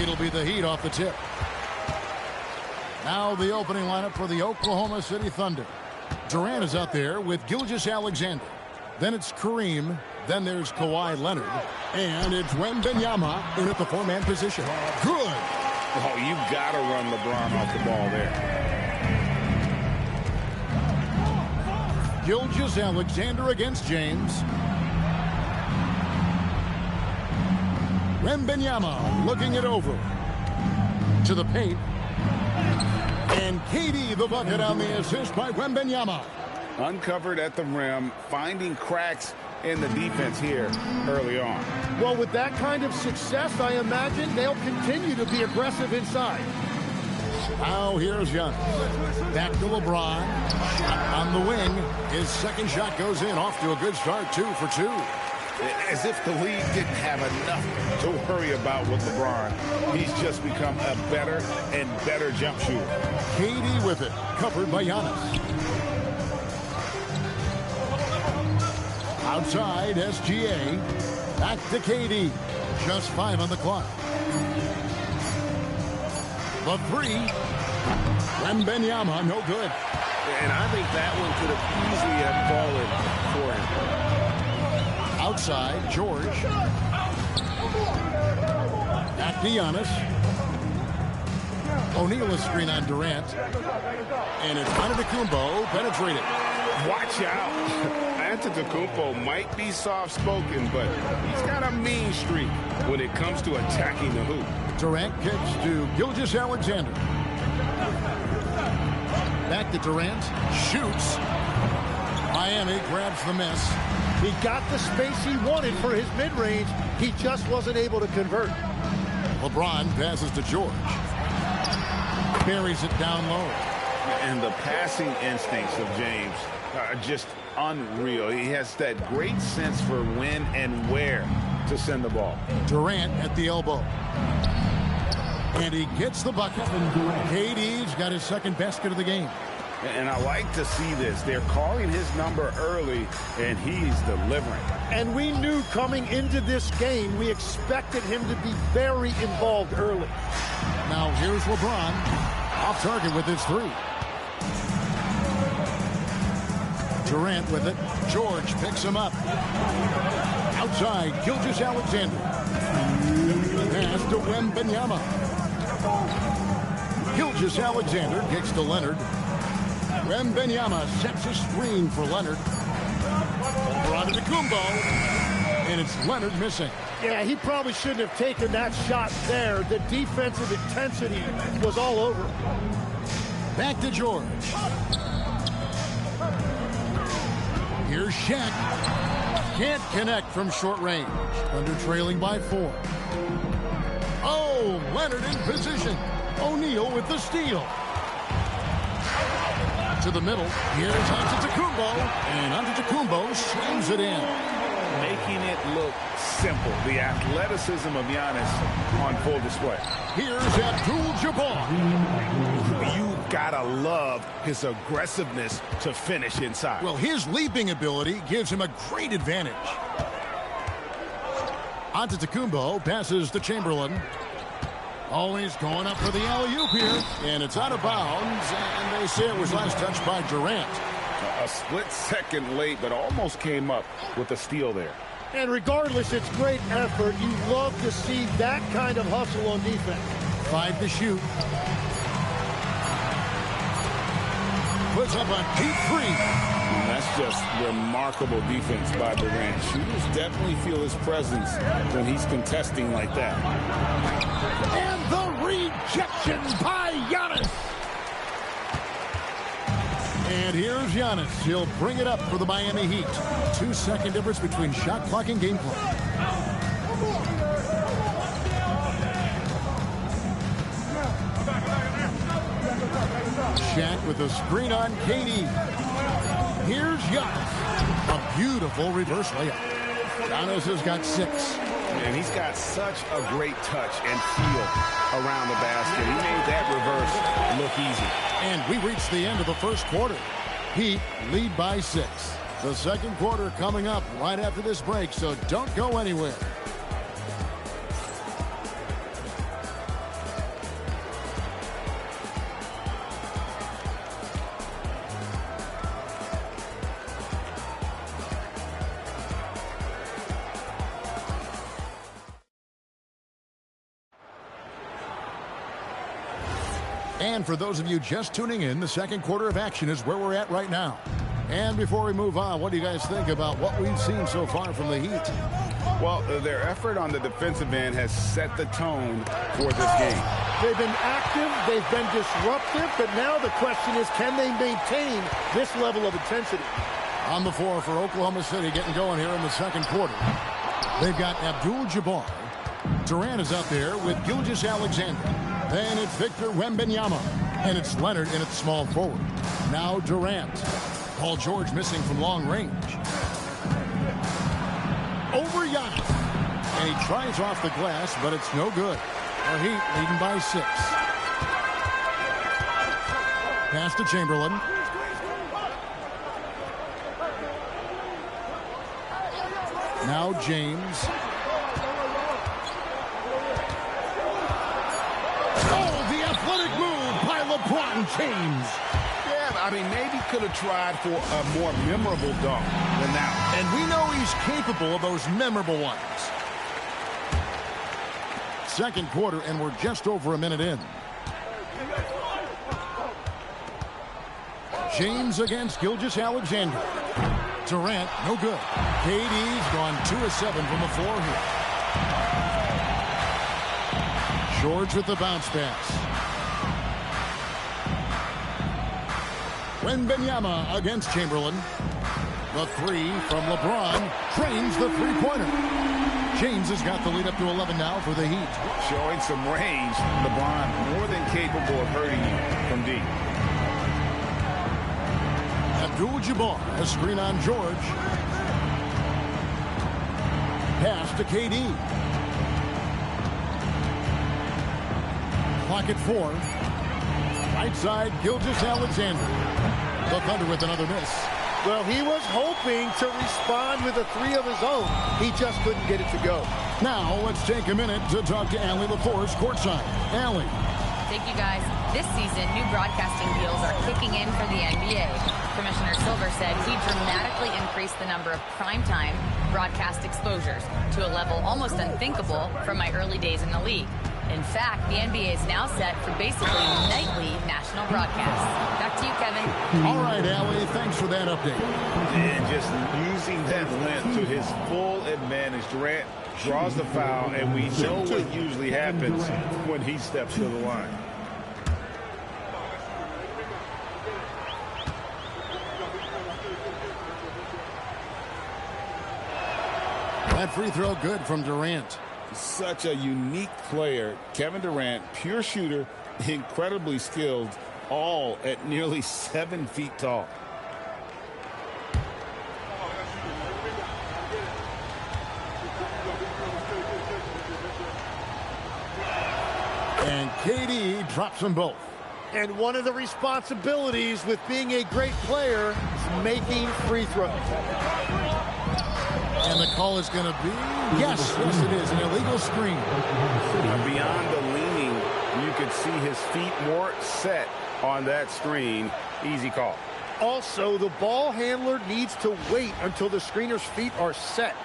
It'll be the Heat off the tip. Now the opening lineup for the Oklahoma City Thunder. Durant is out there with Gilgeous-Alexander. Then it's Kareem. Then there's Kawhi Leonard. And it's Wembanyama in at the four-man position. Good. Oh, you got to run LeBron off the ball there. Gilgeous-Alexander against James. Wembanyama looking it over. To the paint. And KD the bucket on the assist by Wembanyama. Uncovered at the rim, finding cracks in the defense here early on. Well, with that kind of success, I imagine they'll continue to be aggressive inside. Now here's Giannis. Back to LeBron. Shot on the wing. His second shot goes in. Off to a good start. 2 for 2. As if the league didn't have enough to worry about with LeBron. He's just become a better and better jump shooter. KD with it. Covered by Giannis. Outside, SGA. Back to KD. Just 5 on the clock. The three. Wembanyama, no good. And I think that one could have easily have fallen for him. Outside, George. Back to Giannis. O'Neal is screen on Durant. And it's Antetokounmpo penetrated. Watch out. Antetokounmpo might be soft-spoken, but he's got a mean streak when it comes to attacking the hoop. Durant kicks to Gilgeous-Alexander. Back to Durant. Shoots. Miami grabs the miss. He got the space he wanted for his mid-range. He just wasn't able to convert. LeBron passes to George. Buries it down low. And the passing instincts of James are just unreal. He has that great sense for when and where to send the ball. Durant at the elbow. And he gets the bucket. KD's got his second basket of the game. And I like to see this. They're calling his number early, and he's delivering. And we knew coming into this game, we expected him to be very involved early. Now here's LeBron. Off target with his three. Durant with it. George picks him up. Outside, Gilgeous-Alexander. Pass to Wembanyama. Gilgeous-Alexander kicks to Leonard. Wembanyama sets a screen for Leonard. Over onto Kumbo. And it's Leonard missing. Yeah, he probably shouldn't have taken that shot there. The defensive intensity was all over. Back to George. Here's Shaq. Can't connect from short range. Under trailing by 4. Oh, Leonard in position. O'Neal with the steal. To the middle. Here's Antetokounmpo. And Antetokounmpo slams it in. Making it look simple. The athleticism of Giannis on full display. Here's Abdul-Jabbar. You gotta love his aggressiveness to finish inside. Well, his leaping ability gives him a great advantage. Antetokounmpo passes to Chamberlain. Always going up for the alley-oop here. And it's out of bounds. And they say it was last touched by Durant. A split second late, but almost came up with a steal there. And regardless, it's great effort. You love to see that kind of hustle on defense. 5 to shoot. Puts up a deep three. And that's just remarkable defense by Durant. Shooters definitely feel his presence when he's contesting like that. And the rejection by Giannis. And here's Giannis. He'll bring it up for the Miami Heat. 2-second difference between shot clock and game clock. Shaq with a screen on KD. Here's Giannis. A beautiful reverse layup. Giannis has got 6. And he's got such a great touch and feel around the basket. He made that reverse look easy. And we reached the end of the first quarter. Heat lead by 6. The second quarter coming up right after this break, so don't go anywhere. And for those of you just tuning in, the second quarter of action is where we're at right now. And before we move on, what do you guys think about what we've seen so far from the Heat? Well, their effort on the defensive end has set the tone for this game. They've been active, they've been disruptive, but now the question is, can they maintain this level of intensity? On the floor for Oklahoma City, getting going here in the second quarter. They've got Abdul-Jabbar. Durant is out there with Gilgeous-Alexander. Then it's Victor Wembanyama. And it's Leonard in at small forward. Now Durant. Paul George missing from long range. Over Giannis. And he tries off the glass, but it's no good. The Heat leading by 6. Pass to Chamberlain. Now James. Oh, the athletic move by LeBron James. Yeah, I mean, maybe could have tried for a more memorable dunk than that. And we know he's capable of those memorable ones. Second quarter, and we're just over a minute in. James against Gilgeous-Alexander. Durant, no good. KD's gone 2 of 7 from the floor here. George with the bounce pass. Wembanyama against Chamberlain. The 3 from LeBron drains the three-pointer. James has got the lead up to 11 now for the Heat. Showing some range, LeBron more than capable of hurting you from deep. Abdul-Jabbar, a screen on George. Pass to KD. Clock at 4. Right side, Gilgeous-Alexander. The Thunder with another miss. Well, he was hoping to respond with a 3 of his own. He just couldn't get it to go. Now, let's take a minute to talk to Allie LaForce courtside. Allie. Thank you, guys. This season, new broadcasting deals are kicking in for the NBA. Commissioner Silver said we dramatically increased the number of primetime broadcast exposures to a level almost unthinkable from my early days in the league. In fact, the NBA is now set for basically nightly national broadcasts. Back to you, Kevin. All right, Allie, thanks for that update. And just using that length to his full advantage. Durant draws the foul, and we know what usually happens when he steps to the line. That free throw good from Durant. Such a unique player. Kevin Durant, pure shooter, incredibly skilled, all at nearly 7 feet tall. And KD drops them both. And one of the responsibilities with being a great player is making free throws. And the call is going to be, yes, it is, an illegal screen. Beyond the leaning, you could see his feet more set on that screen. Easy call. Also, the ball handler needs to wait until the screener's feet are set.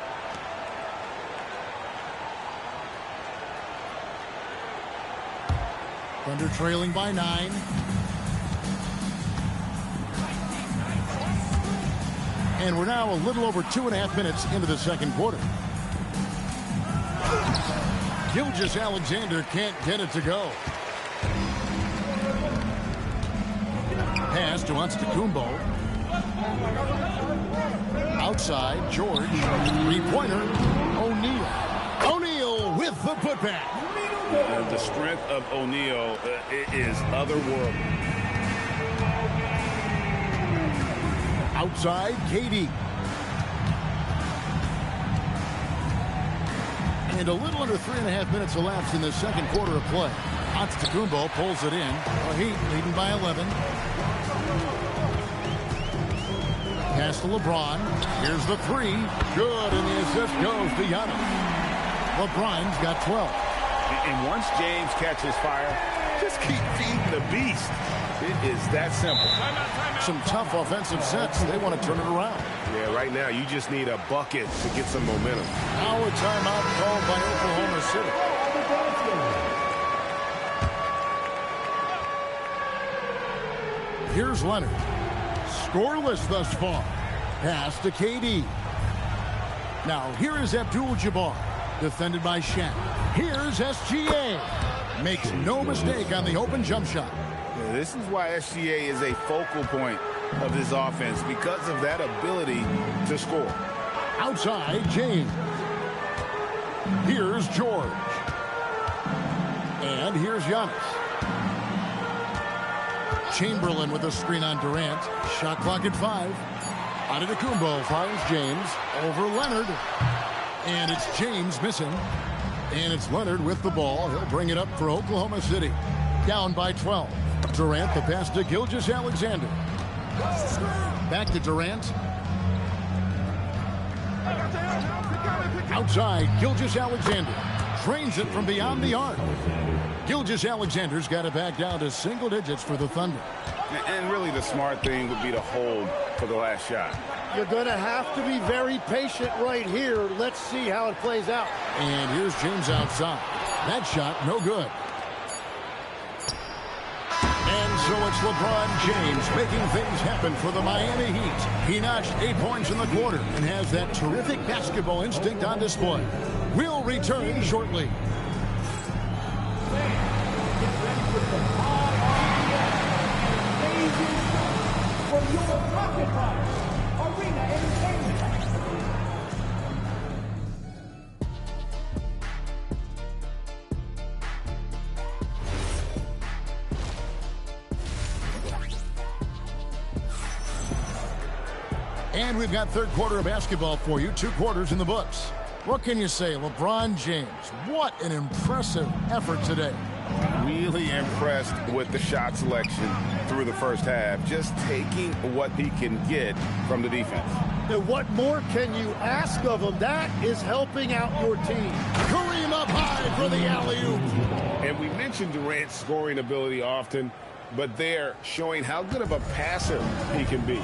Thunder trailing by 9. And we're now a little over 2.5 minutes into the second quarter. Gilgeous-Alexander can't get it to go. Pass to Antetokounmpo. Outside, George. Three-pointer. O'Neal with the putback. The strength of O'Neal is otherworldly. Outside, KD. And a little under 3.5 minutes elapsed in the second quarter of play. Antetokounmpo pulls it in. The Heat leading by 11. Pass to LeBron. Here's the 3. Good, and the assist goes to Giannis. LeBron's got 12. And once James catches fire, just keep feeding the beast. It is that simple. Some tough offensive sets. They want to turn it around. Yeah, right now you just need a bucket to get some momentum. Now a timeout called by Oklahoma City. Here's Leonard. Scoreless thus far. Pass to KD. Now here is Abdul-Jabbar. Defended by Shaq. Here's SGA. Makes no mistake on the open jump shot. Yeah, this is why SGA is a focal point of this offense, because of that ability to score. Outside, James. Here's George. And here's Giannis. Chamberlain with a screen on Durant. Shot clock at 5. Antetokounmpo finds James over Leonard. And it's James missing. And it's Leonard with the ball. He'll bring it up for Oklahoma City. Down by 12. Durant, the pass to Gilgeous-Alexander. Back to Durant. Outside, Gilgeous-Alexander. Drains it from beyond the arc. Gilgeous-Alexander's got it back down to single digits for the Thunder. And really the smart thing would be to hold for the last shot. You're going to have to be very patient right here. Let's see how it plays out. And here's James outside. That shot, no good. And so it's LeBron James making things happen for the Miami Heat. He notched 8 points in the quarter and has that terrific basketball instinct on display. We'll return shortly. For your Rocket Box Arena Entertainment. And we've got third quarter of basketball for you. 2 quarters in the books. What can you say? LeBron James, what an impressive effort today. Really impressed with the shot selection through the first half. Just taking what he can get from the defense. And what more can you ask of him? That is helping out your team. Kareem up high for the alley-oop. And we mentioned Durant's scoring ability often, but they're showing how good of a passer he can be.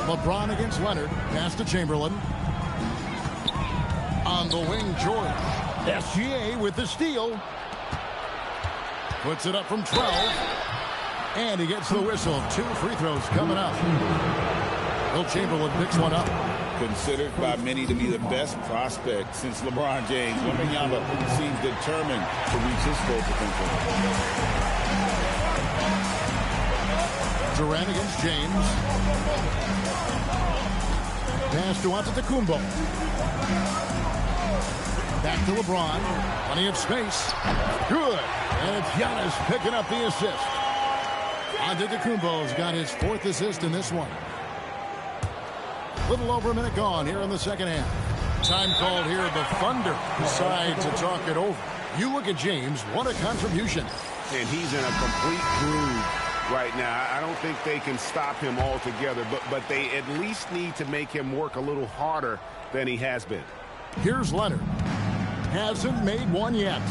LeBron against Leonard. Pass to Chamberlain. On the wing, George. SGA with the steal. Puts it up from 12. And he gets the whistle. 2 free throws coming up. Will Chamberlain picks one up. Considered by many to be the best prospect since LeBron James. Wembanyama seems determined to reach his full potential. Durant against James. Pass to Antetokounmpo. Back to LeBron. Plenty of space. Good. And it's Giannis picking up the assist. Antetokounmpo's got his 4th assist in this one. Little over a minute gone here in the second half. Time called here. The Thunder decide to talk it over. You look at James. What a contribution. And he's in a complete groove right now. I don't think they can stop him altogether, but they at least need to make him work a little harder than he has been. Here's Leonard. Hasn't made one yet.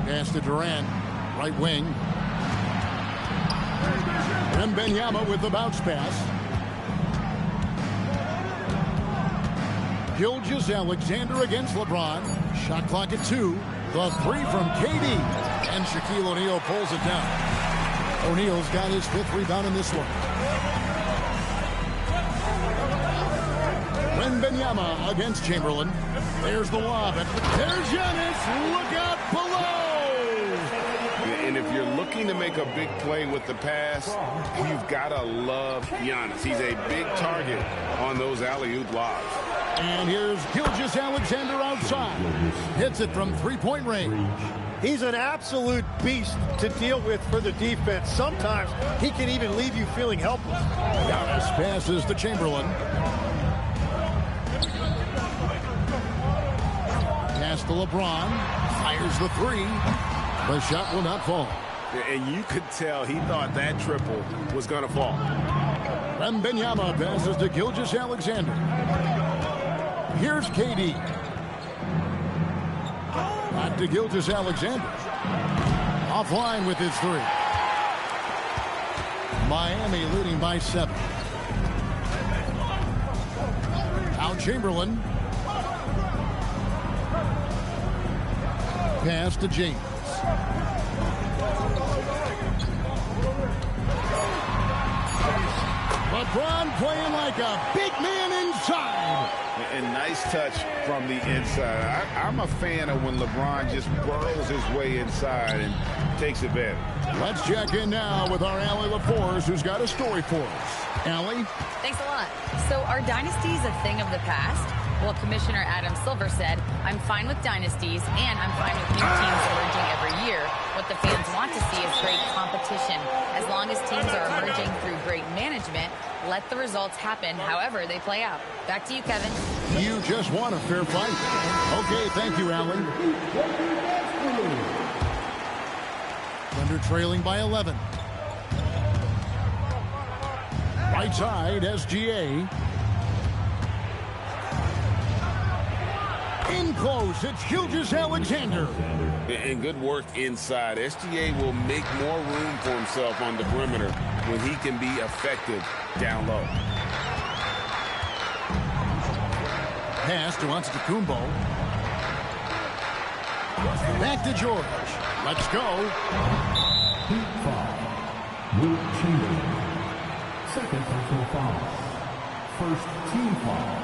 Pass to Durant. Right wing. Wembanyama with the bounce pass. Gilgeous-Alexander against LeBron. Shot clock at 2. The 3 from KD. And Shaquille O'Neal pulls it down. O'Neal's got his 5th rebound in this one. Wembanyama against Chamberlain. There's the lob. There's Giannis. Look out below. And if you're looking to make a big play with the pass, you've got to love Giannis. He's a big target on those alley-oop lobs. And here's Gilgeous-Alexander outside. Hits it from 3-point range. He's an absolute beast to deal with for the defense. Sometimes he can even leave you feeling helpless. Giannis passes to Chamberlain. Pass to LeBron. Fires the 3. The shot will not fall. And you could tell he thought that triple was going to fall. Wembanyama passes to Gilgeous-Alexander. Here's KD. Back to Gilgeous-Alexander. Offline with his 3. Miami leading by 7. Now Chamberlain. Pass to James. LeBron playing like a big man inside. And nice touch from the inside. I'm a fan of when LeBron just burrows his way inside and takes advantage. Let's check in now with our Allie LaForce, who's got a story for us. Allie? Thanks a lot. So are dynasties a thing of the past? Well, Commissioner Adam Silver said, I'm fine with dynasties and I'm fine with new teams emerging every year. What the fans want to see is great competition. As long as teams are emerging through great management, let the results happen however they play out. Back to you, Kevin. You just won a fair fight. Okay, thank you, Allie. Thunder trailing by 11. Right side, SGA. In close, it's Gilgeous-Alexander. And good work inside. SGA will make more room for himself on the perimeter when he can be effective down low. Pass to Antetokounmpo. Back to George. Let's go. Heat foul. Will Chamberlain. Second personal foul. First team foul.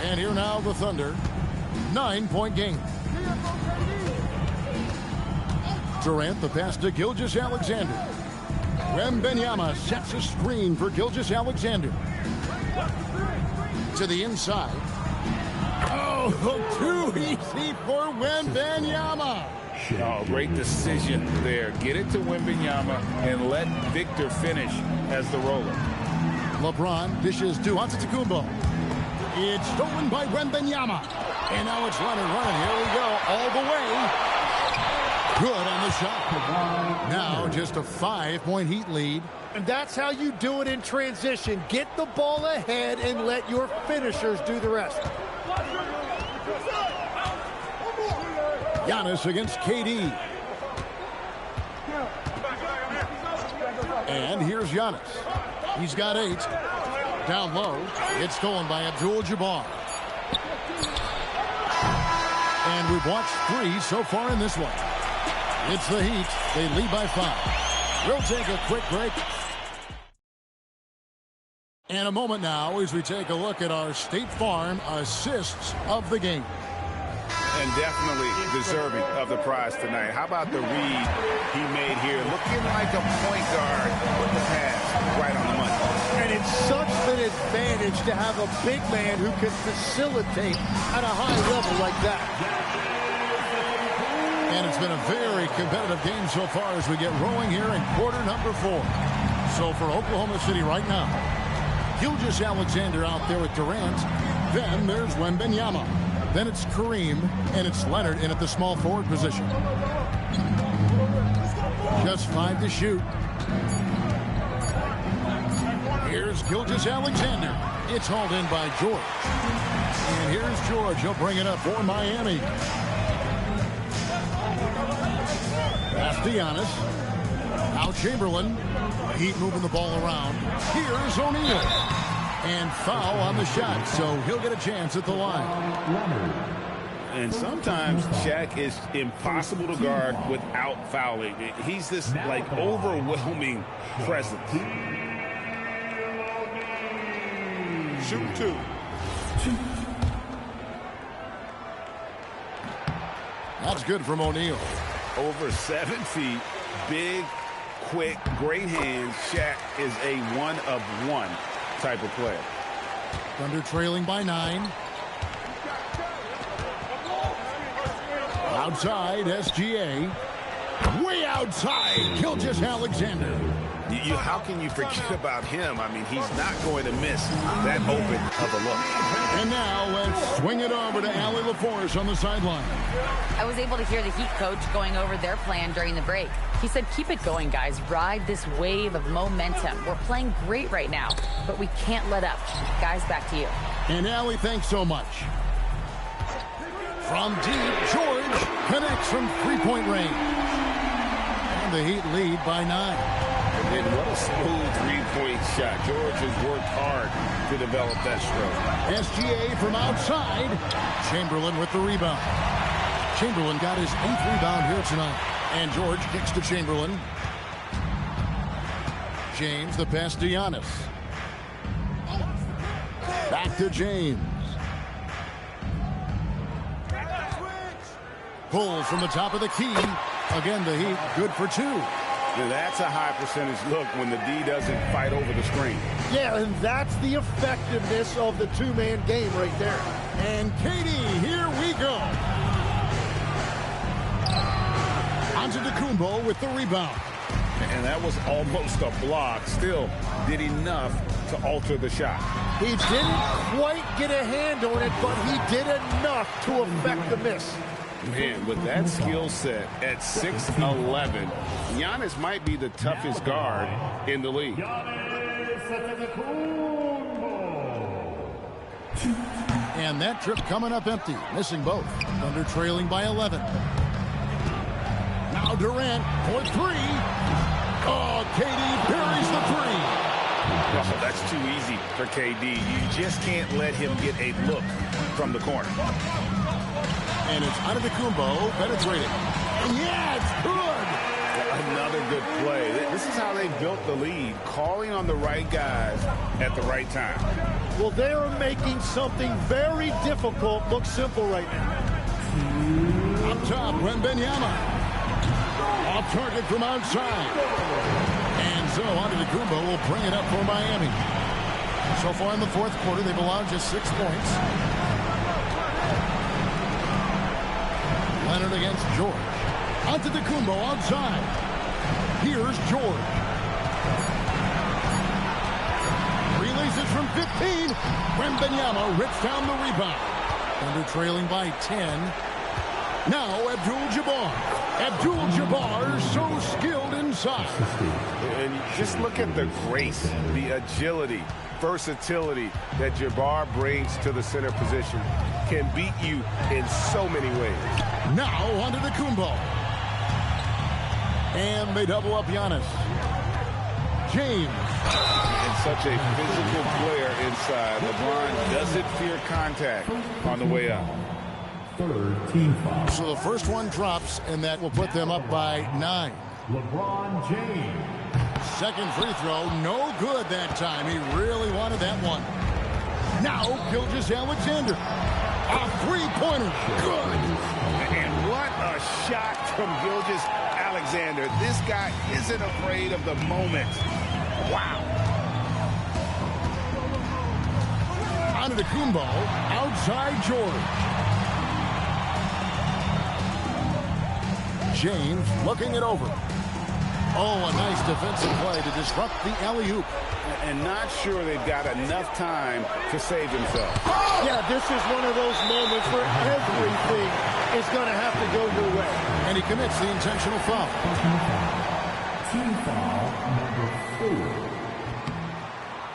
And here now the Thunder. 9-point game. Durant, the pass to Gilgeous-Alexander. Wembanyama sets a screen for Gilgeous-Alexander. To the inside. Oh, too easy for Wembanyama. Oh, great decision there. Get it to Wembanyama and let Victor finish as the roller. LeBron dishes to Antetokounmpo. It's stolen by Wembanyama. And now it's Leonard running. Here we go. All the way. Good on the shot. Now just a 5-point Heat lead. And that's how you do it in transition. Get the ball ahead and let your finishers do the rest. Giannis against KD. And here's Giannis. He's got 8. Down low. It's stolen by Abdul-Jabbar. And we've watched 3 so far in this one. It's the Heat. They lead by 5. We'll take a quick break. And a moment now as we take a look at our State Farm assists of the game. And definitely deserving of the prize tonight. How about the read he made here? Looking like a point guard with the pass right on the money. And it's such an advantage to have a big man who can facilitate at a high level like that. And it's been a very competitive game so far as we get rolling here in quarter number 4. So for Oklahoma City right now, Gilgeous-Alexander out there with Durant. Then there's Wembanyama. Then it's Kareem, and it's Leonard in at the small forward position. Just 5 to shoot. Here's Gilgeous-Alexander. It's hauled in by George. And here's George. He'll bring it up for Miami. Pass to Giannis. Now Chamberlain. Heat moving the ball around. Here's O'Neal. And foul on the shot, so he'll get a chance at the line. And sometimes Shaq is impossible to guard without fouling. He's this, like, overwhelming presence. Shoot 2. That's good from O'Neal. Over 7 feet, big, quick, great hands. Shaq is a one-of-one type of player. Thunder trailing by 9. Outside, SGA. Way outside, Gilgeous-Alexander. How can you forget about him? I mean, he's not going to miss that open of a look. And now let's swing it over to Allie LaForce on the sideline. I was able to hear the Heat coach going over their plan during the break. He said, keep it going, guys. Ride this wave of momentum. We're playing great right now, but we can't let up. Guys, back to you. And Allie, thanks so much. From deep, George connects from 3-point range. And the Heat lead by 9. And what a smooth three-point shot. George has worked hard to develop that stroke. SGA from outside. Chamberlain with the rebound. Chamberlain got his 8th rebound here tonight. And George kicks to Chamberlain. James, the pass to Giannis. Back to James. Pulls from the top of the key. Again, the Heat good for 2. Now that's a high percentage look when the D doesn't fight over the screen. Yeah, and that's the effectiveness of the two-man game right there. And KD, here we go. Antetokounmpo with the rebound. And that was almost a block. Still did enough to alter the shot. He didn't quite get a hand on it, but he did enough to affect the miss. Man, with that skill set at 6'11", Giannis might be the toughest guard in the league. And that trip coming up empty, missing both. Thunder trailing by 11. Now Durant for 3. Oh, KD buries the 3. Oh, that's too easy for KD. You just can't let him get a look from the corner. And it's Antetokounmpo penetrating. Yeah, it's good. Another good play. This is how they built the lead, calling on the right guys at the right time. Well, they are making something very difficult look simple right now. Up top, Wembanyama. Off target from outside. And so Antetokounmpo will bring it up for Miami. So far in the fourth quarter, they've allowed just 6 points. Leonard against George. Antetokounmpo outside. Here's George. Releases from 15. Wembanyama rips down the rebound. Thunder trailing by 10. Now Abdul-Jabbar. Abdul-Jabbar so skilled inside. And just look at the grace, the agility, versatility that Jabbar brings to the center position. Can beat you in so many ways. Now Antetokounmpo. And they double up Giannis. James. And such a physical player inside. LeBron doesn't fear contact on the way up. Third team foul. So the first one drops, and that will put them up by 9. LeBron James. Second free throw, no good that time. He really wanted that one. Now Gilgeous-Alexander. A three-pointer. Good. And what a shot from Gilgeous-Alexander. This guy isn't afraid of the moment. Wow. Antetokounmpo outside George. James looking it over. Oh, a nice defensive play to disrupt the alley-oop. And not sure they've got enough time to save themselves. Yeah, this is one of those moments where everything is going to have to go your way. And he commits the intentional foul. Team foul number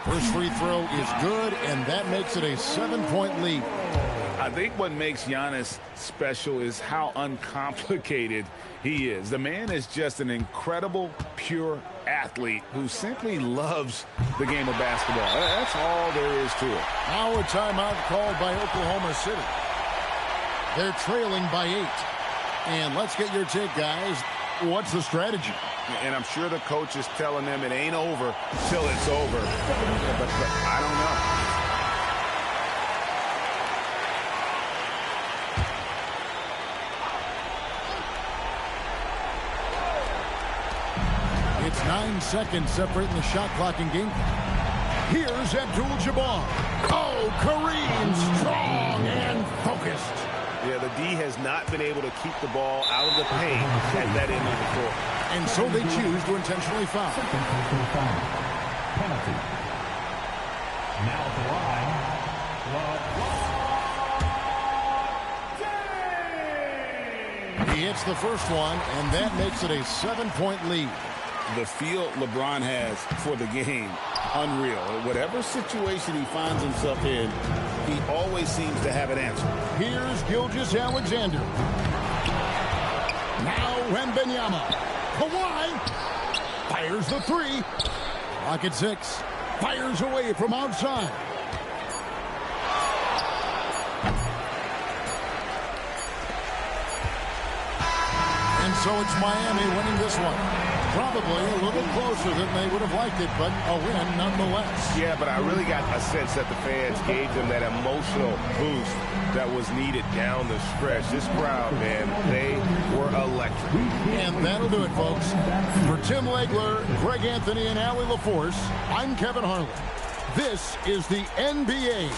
4. First free throw is good, and that makes it a 7-point lead. I think what makes Giannis special is how uncomplicated he is. The man is just an incredible, pure athlete who simply loves the game of basketball. That's all there is to it. Now a timeout called by Oklahoma City. They're trailing by 8. And let's get your take, guys. What's the strategy? And I'm sure the coach is telling them it ain't over till it's over. But I don't know. It's 9 seconds separating the shot clock and game. Here's Abdul-Jabbar. Oh, Kareem, strong and focused. Yeah, the D has not been able to keep the ball out of the paint at that end of the court. And so they choose to intentionally foul. Second personal foul. Penalty. Now at the line, LeBron James. He hits the first one, and that makes it a 7-point lead. The feel LeBron has for the game, unreal. Whatever situation he finds himself in, he always seems to have an answer. Here's Gilgeous-Alexander. Now Wembanyama. Kawhi. Fires the three. Clock at 6. Fires away from outside. And so it's Miami winning this one. Probably a little closer than they would have liked it, but a win nonetheless. Yeah, but I really got a sense that the fans gave them that emotional boost that was needed down the stretch. This crowd, man, they were electric. And that'll do it, folks. For Tim Legler, Greg Anthony, and Allie LaForce, I'm Kevin Harlan. This is the NBA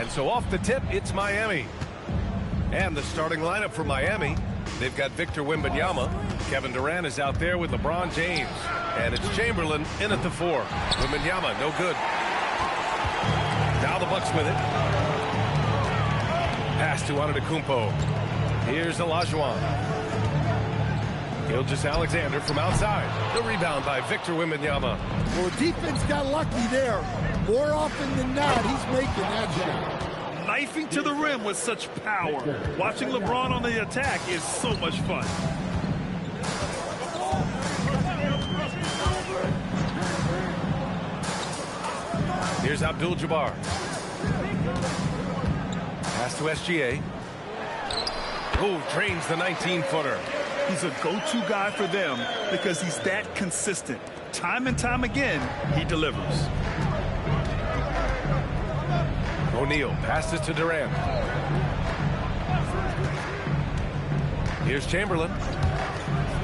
And so off the tip, it's Miami. And the starting lineup for Miami, they've got Victor Wembanyama. Kevin Durant is out there with LeBron James. And it's Chamberlain in at the 4. Wembanyama, no good. Now the Bucks with it. Pass to Antetokounmpo. Here's Olajuwon. Gilgeous-Alexander from outside. The rebound by Victor Wembanyama. Well, the defense got lucky there. More often than not, he's making that shot. Knifing to the rim with such power. Watching LeBron on the attack is so much fun. Here's Abdul-Jabbar. Pass to SGA. Oh, drains the 19-footer. He's a go-to guy for them because he's that consistent. Time and time again, he delivers. O'Neal passes to Durant. Here's Chamberlain.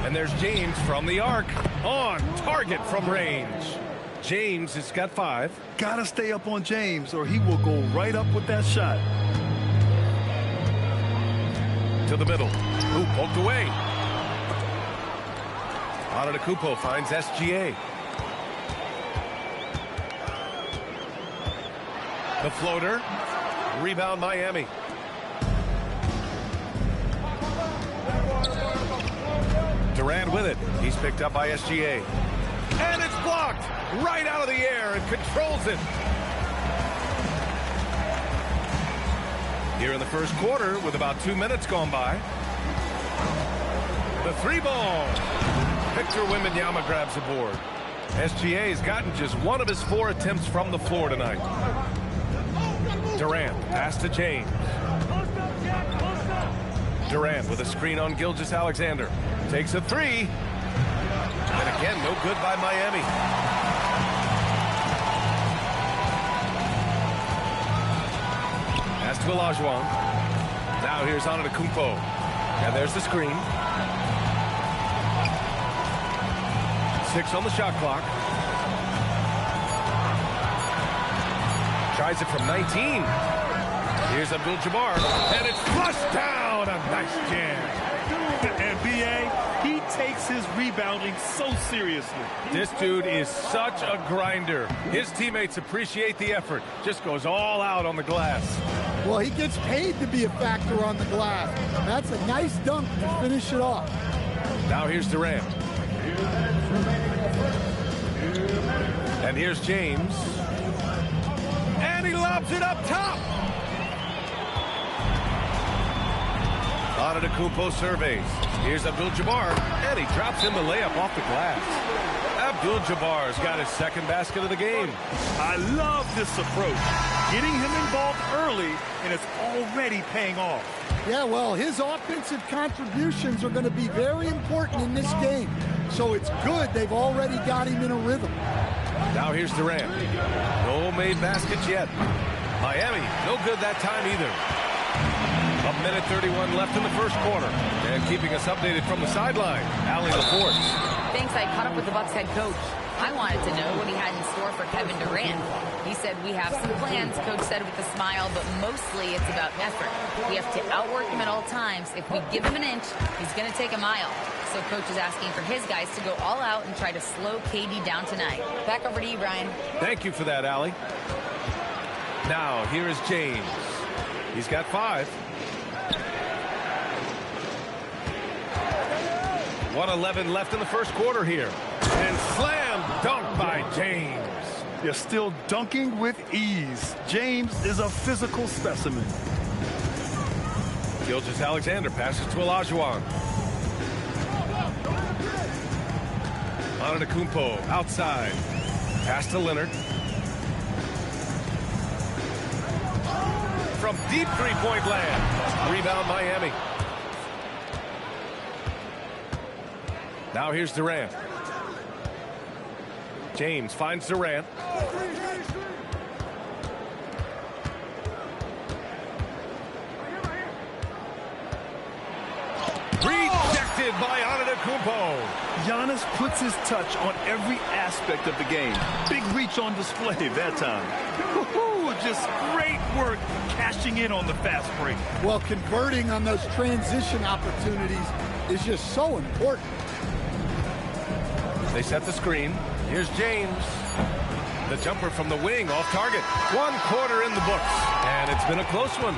And there's James from the arc. On target from range. James has got 5. Gotta stay up on James or he will go right up with that shot. To the middle. Ooh, poked away. Antetokounmpo finds SGA. The floater. Rebound Miami. Durant with it. He's picked up by SGA. And it's blocked right out of the air and controls it. Here in the first quarter with about 2 minutes gone by. The 3-ball. Victor Wembanyama grabs the board. SGA has gotten just 1 of his 4 attempts from the floor tonight. Durant, pass to James. Durant with a screen on Gilgeous-Alexander. Takes a 3. And again, no good by Miami. Pass to Olajuwon. Now here's Antetokounmpo. And there's the screen. 6 on the shot clock. Tries it from 19. Here's Abdul-Jabbar. And it's flushed down. A nice jam. And B.A., he takes his rebounding so seriously. This dude is such a grinder. His teammates appreciate the effort. Just goes all out on the glass. Well, he gets paid to be a factor on the glass. That's a nice dunk to finish it off. Now here's Durant. And here's James. And he lobs it up top. Antetokounmpo surveys. Here's Abdul-Jabbar. And he drops in the layup off the glass. Abdul-Jabbar's got his second basket of the game. I love this approach. Getting him involved early, and it's already paying off. Yeah, well, his offensive contributions are going to be very important in this game. So it's good they've already got him in a rhythm. Now here's Durant. No made baskets yet. Miami, no good that time either. 1:31 left in the first quarter. And keeping us updated from the sideline, Allie LaForce. Thanks, I caught up with the Bucks head coach. I wanted to know what he had in store for Kevin Durant. He said, we have some plans, coach said with a smile, but mostly it's about effort. We have to outwork him at all times. If we give him an inch, he's going to take a mile. So coach is asking for his guys to go all out and try to slow KD down tonight. Back over to you, Brian. Thank you for that, Allie. Now, here is James. He's got 5. 1:11 left in the first quarter here. And slam dunk by James. You're still dunking with ease. James is a physical specimen. Gilgeous-Alexander passes to Olajuwon. Antetokounmpo outside. Pass to Leonard. From deep three-point land. Rebound Miami. Now here's Durant. James finds Durant. Rejected by Antetokounmpo. Giannis puts his touch on every aspect of the game. Big reach on display that time. Just great work cashing in on the fast break. Well, converting on those transition opportunities is just so important. They set the screen. Here's James. The jumper from the wing off target. 1 quarter in the books. And it's been a close one.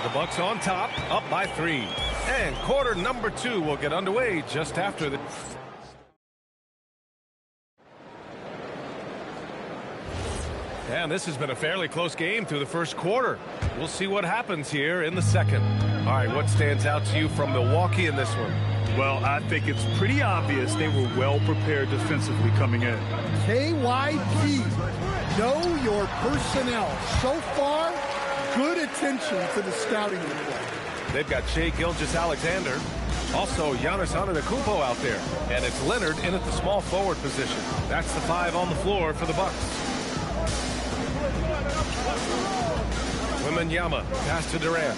The Bucks on top, up by 3. And quarter number 2 will get underway just after the... And this has been a fairly close game through the first quarter. We'll see what happens here in the second. All right, what stands out to you from Milwaukee in this one? Well, I think it's pretty obvious they were well prepared defensively coming in. KYG, know your personnel. So far, good attention to the scouting report. They've got Shai Gilgeous-Alexander. Also, Giannis Antetokounmpo out there. And it's Leonard in at the small forward position. That's the 5 on the floor for the Bucks. Wembanyama, pass to Durant.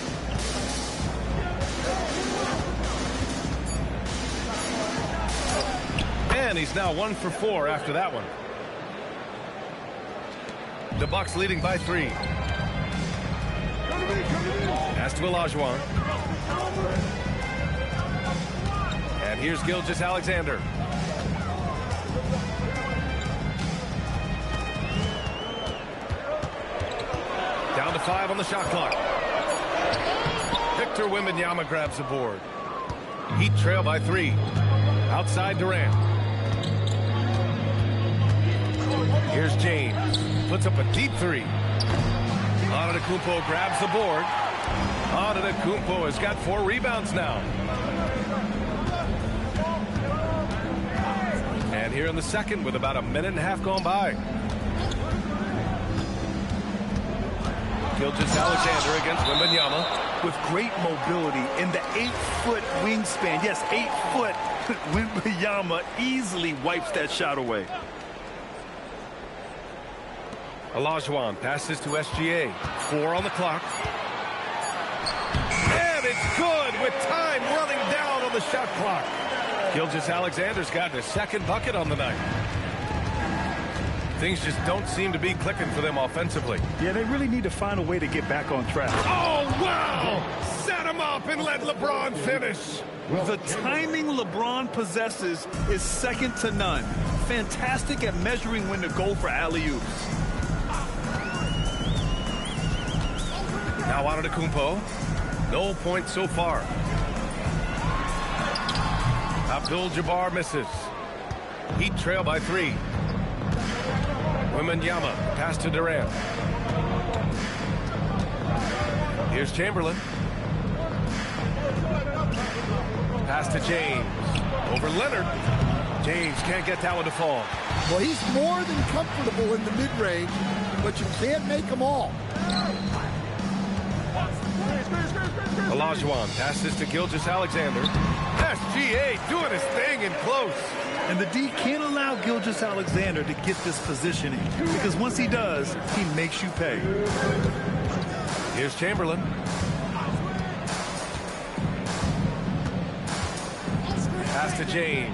And he's now 1 for 4 after that one. The Bucks leading by 3. Pass to Olajuwon. And here's Gilgeous-Alexander. Down to 5 on the shot clock. Victor Wembanyama grabs the board. Heat trail by 3. Outside Durant. Here's James. Puts up a deep 3. Antetokounmpo grabs the board. Antetokounmpo has got 4 rebounds now. And here in the second with about a minute and a half gone by. Gilgeous-Alexander against Wembanyama. With great mobility in the 8-foot wingspan. Yes, 8 foot. Wembanyama easily wipes that shot away. Olajuwon passes to SGA. 4 on the clock. And it's good with time running down on the shot clock. Gilgeous-Alexander's gotten his second bucket on the night. Things just don't seem to be clicking for them offensively. Yeah, they really need to find a way to get back on track. Oh, wow! Set him up and let LeBron finish. The timing LeBron possesses is second to none. Fantastic at measuring when to go for alley-oops. Now Antetokounmpo. No points so far. Abdul-Jabbar misses. Heat trail by 3. Wembanyama, pass to Durant. Here's Chamberlain. Pass to James. Over Leonard. James can't get that one to fall. Well, he's more than comfortable in the mid-range, but you can't make them all. Olajuwon passes to Gilgeous-Alexander. SGA doing his thing in close. And the D can't allow Gilgeous-Alexander to get this positioning, because once he does, he makes you pay. Here's Chamberlain. Pass to James.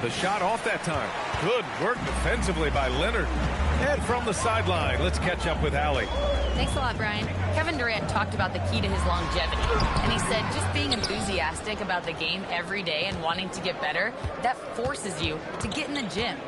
The shot off that time. Good work defensively by Leonard. And from the sideline, let's catch up with Allie. Thanks a lot, Brian. Kevin Durant talked about the key to his longevity. And he said just being enthusiastic about the game every day and wanting to get better, that forces you to get in the gym.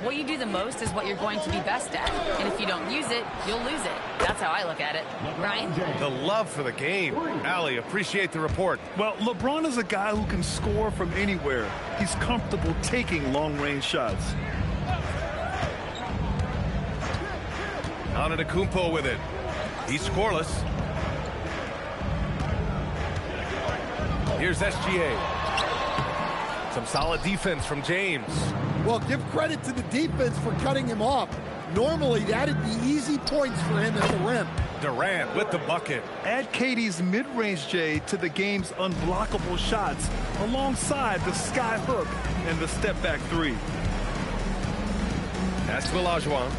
What you do the most is what you're going to be best at. And if you don't use it, you'll lose it. That's how I look at it. Brian? The love for the game. Allie, appreciate the report. Well, LeBron is a guy who can score from anywhere. He's comfortable taking long-range shots. Antetokounmpo with it. He's scoreless. Here's SGA. Some solid defense from James. Well, give credit to the defense for cutting him off. Normally, that'd be easy points for him at the rim. Durant with the bucket. Add KD's mid-range J to the game's unblockable shots alongside the sky hook and the step-back 3. Pass to Olajuwon.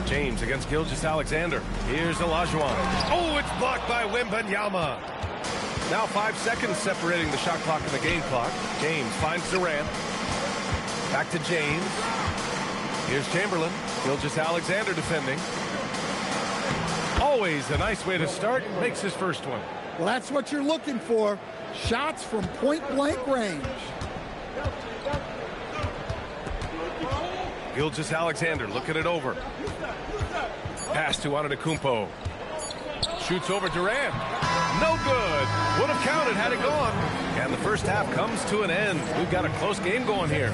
James against Gilgeous-Alexander. Here's Olajuwon. Oh, it's blocked by Wembanyama. Now 5 seconds separating the shot clock and the game clock. James finds Durant. Back to James. Here's Chamberlain. Gilgeous-Alexander defending. Always a nice way to start. Makes his first one. Well, that's what you're looking for. Shots from point-blank range. Gilgeous-Alexander looking it over. Pass to Antetokounmpo. Shoots over Durant. No good. Would have counted had it gone. And the first half comes to an end. We've got a close game going here.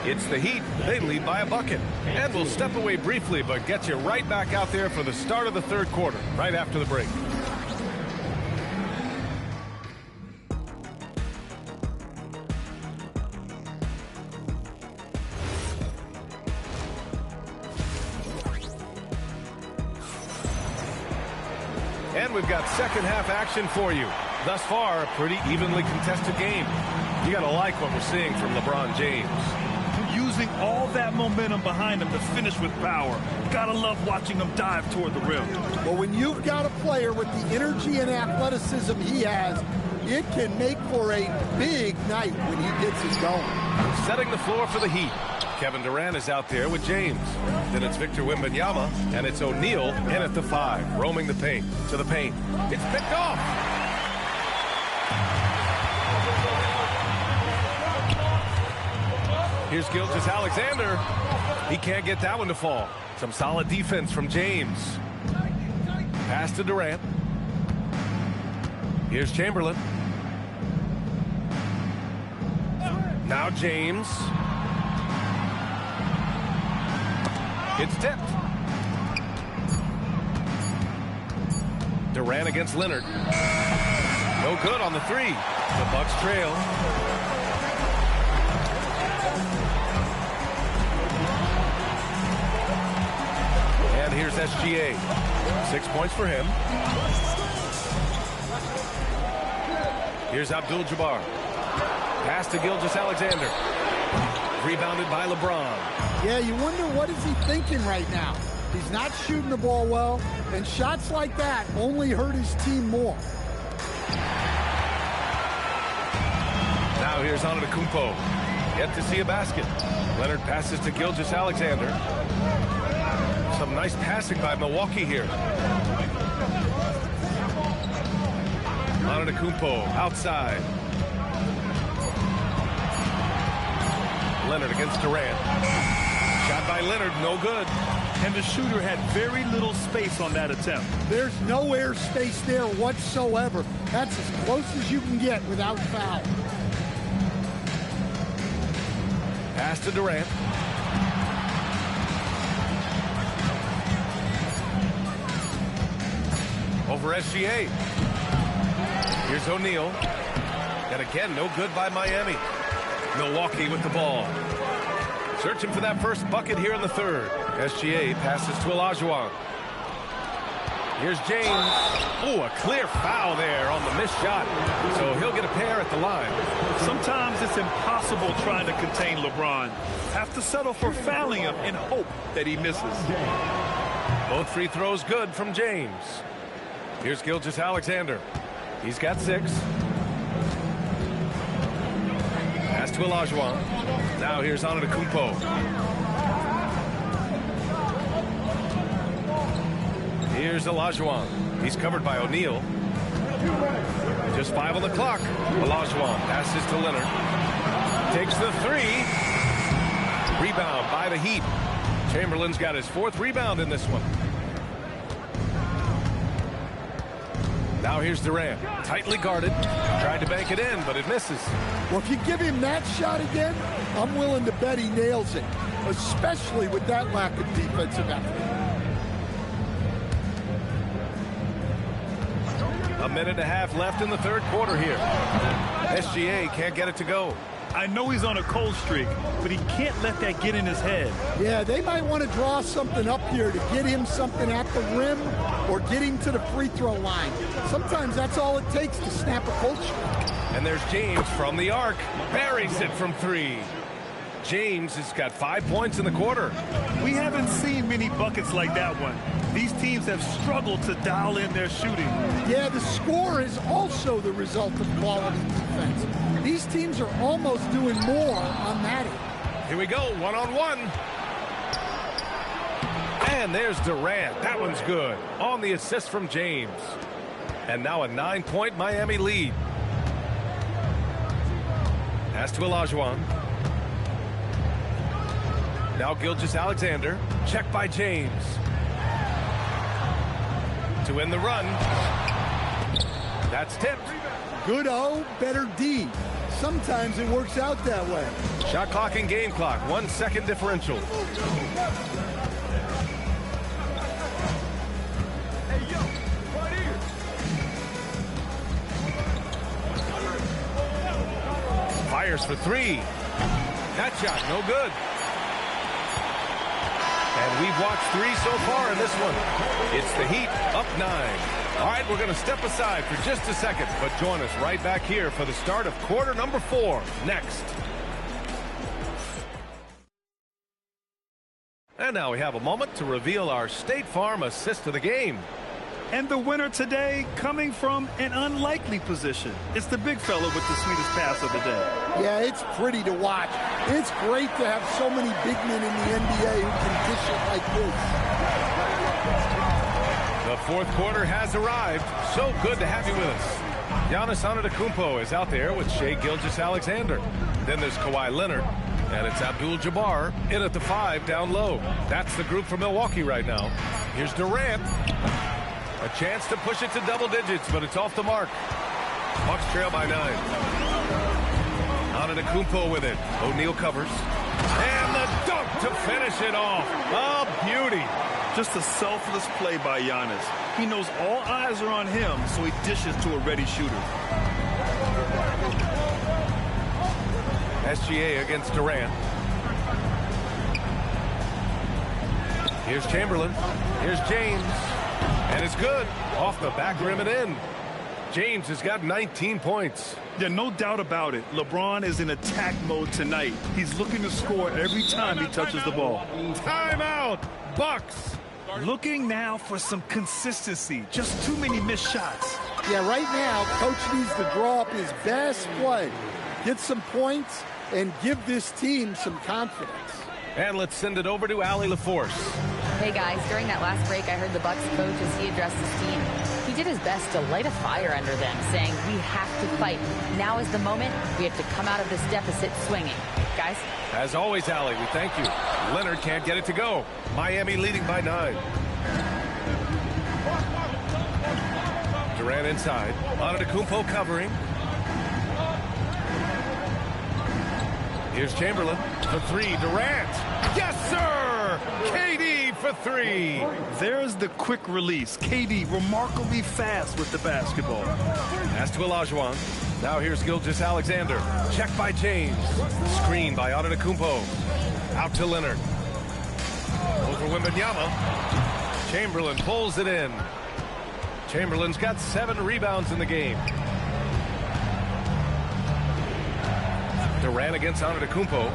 It's the Heat. They lead by a bucket. And we'll step away briefly, but get you right back out there for the start of the third quarter, right after the break. And we've got second half action for you. Thus far, a pretty evenly contested game. You got to like what we're seeing from LeBron James. Using all that momentum behind him to finish with power. Gotta love watching him dive toward the rim. Well, when you've got a player with the energy and athleticism he has, it can make for a big night when he gets it going. Setting the floor for the Heat. Kevin Durant is out there with James. Then it's Victor Wembanyama, and it's O'Neal in at the 5, roaming the paint to the paint. It's picked off. Here's Gilgeous-Alexander. He can't get that one to fall. Some solid defense from James. Pass to Durant. Here's Chamberlain. Now James. It's tipped. Durant against Leonard. No good on the 3. The Bucks trail. And here's SGA. 6 points for him. Here's Abdul-Jabbar. Pass to Gilgeous-Alexander. Rebounded by LeBron. Yeah, you wonder what is he thinking right now. He's not shooting the ball well, and shots like that only hurt his team more. Now here's Antetokounmpo. Yet to see a basket. Leonard passes to Gilgeous-Alexander. Some nice passing by Milwaukee here. Antetokounmpo outside. Leonard against Durant. Shot by Leonard, no good. And the shooter had very little space on that attempt. There's no air space there whatsoever. That's as close as you can get without foul. Pass to Durant. Over SGA. Here's O'Neal. And again, no good by Miami. Milwaukee with the ball. Searching for that first bucket here in the third. SGA passes to Olajuwon. Here's James. Oh, a clear foul there on the missed shot. So he'll get a pair at the line. Sometimes it's impossible trying to contain LeBron. Have to settle for fouling him and hope that he misses. Both free throws good from James. Here's Gilgeous-Alexander. He's got 6. Pass to Olajuwon. Now here's Antetokounmpo. Here's Olajuwon. He's covered by O'Neal. Just 5 on the clock. Olajuwon passes to Leonard. Takes the 3. Rebound by the Heat. Chamberlain's got his 4th rebound in this one. Now here's Durant. Tightly guarded. Tried to bank it in, but it misses. Well, if you give him that shot again, I'm willing to bet he nails it, especially with that lack of defensive effort. A minute and a half left in the third quarter here. SGA can't get it to go. I know he's on a cold streak, but he can't let that get in his head. Yeah, they might want to draw something up here to get him something at the rim or get him to the free throw line. Sometimes that's all it takes to snap a cold streak. And there's James from the arc. Buries it from 3. James has got 5 points in the quarter. We haven't seen many buckets like that one. These teams have struggled to dial in their shooting. Yeah, the score is also the result of quality defense. These teams are almost doing more on that end. Here we go, one-on-one. And there's Durant. That one's good. On the assist from James. And now a 9-point Miami lead. Pass to Olajuwon. Now Gilgeous-Alexander. Check by James. To win the run. That's tipped. Good O, better D. Sometimes it works out that way. Shot clock and game clock, 1 second differential. Fires for three. That shot, no good. And we've watched three so far in this one. It's the Heat, up 9. All right, we're going to step aside for just a second, but join us right back here for the start of quarter number 4 next. And now we have a moment to reveal our State Farm assist of the game. And the winner today coming from an unlikely position. It's the big fella with the sweetest pass of the day. Yeah, it's pretty to watch. It's great to have so many big men in the NBA who can dish it like this. The fourth quarter has arrived. So good to have you with us. Giannis Antetokounmpo is out there with Shai Gilgeous-Alexander. Then there's Kawhi Leonard. And it's Abdul-Jabbar in at the 5 down low. That's the group for Milwaukee right now. Here's Durant. A chance to push it to double digits, but it's off the mark. Bucks trail by 9. Antetokounmpo with it. O'Neal covers. And the dunk to finish it off. A beauty. Just a selfless play by Giannis. He knows all eyes are on him, so he dishes to a ready shooter. SGA against Durant. Here's Chamberlain. Here's James. And it's good. Off the back rim and in. James has got 19 points. Yeah, no doubt about it. LeBron is in attack mode tonight. He's looking to score every time he touches the ball. Timeout, Bucks. Looking now for some consistency. Just too many missed shots. Yeah, right now, Coach needs to draw up his best play. Get some points and give this team some confidence. And let's send it over to Allie LaForce. Hey guys, during that last break, I heard the Bucks coach as he addressed his team. He did his best to light a fire under them, saying, we have to fight. Now is the moment. We have to come out of this deficit swinging. Guys? As always, Allie, we thank you. Leonard can't get it to go. Miami leading by 9. Durant inside. Antetokounmpo covering. Here's Chamberlain for 3. Durant. Yes, sir! KD for 3. There's the quick release. KD remarkably fast with the basketball. Pass to Olajuwon. Now here's Gilgeous-Alexander. Check by James. Screen by Antetokounmpo. Out to Leonard. Over Wembanyama. Chamberlain pulls it in. Chamberlain's got 7 rebounds in the game. Durant against Antetokounmpo.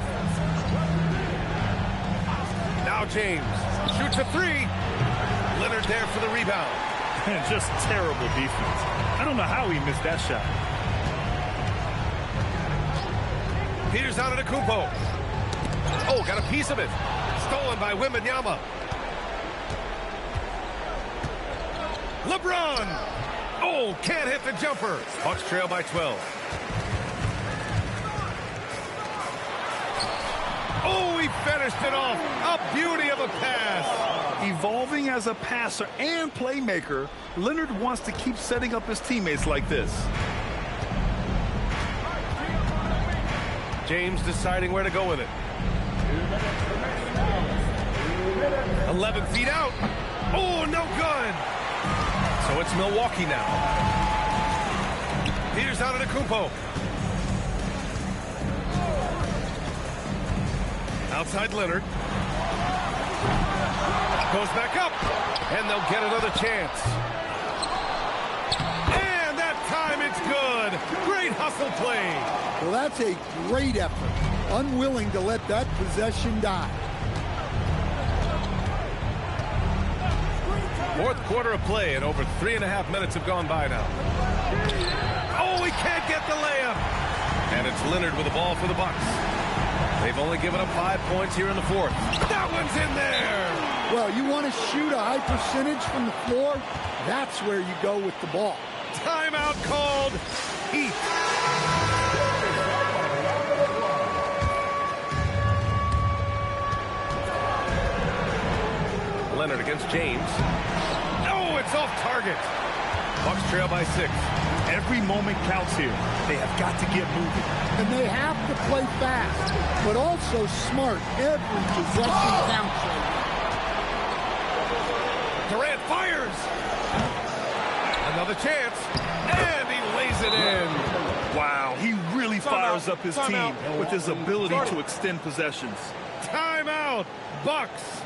Now James shoots a 3. Leonard there for the rebound. Just terrible defense. I don't know how he missed that shot. Here's Antetokounmpo. Oh, got a piece of it. Stolen by Wembanyama. LeBron. Oh, can't hit the jumper. Bucks trail by 12. Oh, he finished it off. A beauty of a pass. Evolving as a passer and playmaker, Leonard wants to keep setting up his teammates like this. James deciding where to go with it. 11 feet out. Oh, no good. So it's Milwaukee now. Here's Antetokounmpo. Outside Leonard. Goes back up. And they'll get another chance. And that time it's good. Great hustle play. Well, that's a great effort. Unwilling to let that possession die. Fourth quarter of play, and over 3.5 minutes have gone by now. Oh, he can't get the layup. And it's Leonard with the ball for the Bucks. They've only given up 5 points here in the fourth. That one's in there. Well, you want to shoot a high percentage from the floor? That's where you go with the ball. Timeout called. Heat. Leonard against James. Oh, it's off target. Bucks trail by 6. Every moment counts here. They have got to get moving. And they have to play fast, but also smart. Every possession counts. Durant fires. Another chance, and he lays it in. Wow, he really fires up his team with his ability to extend possessions. Timeout, Bucks.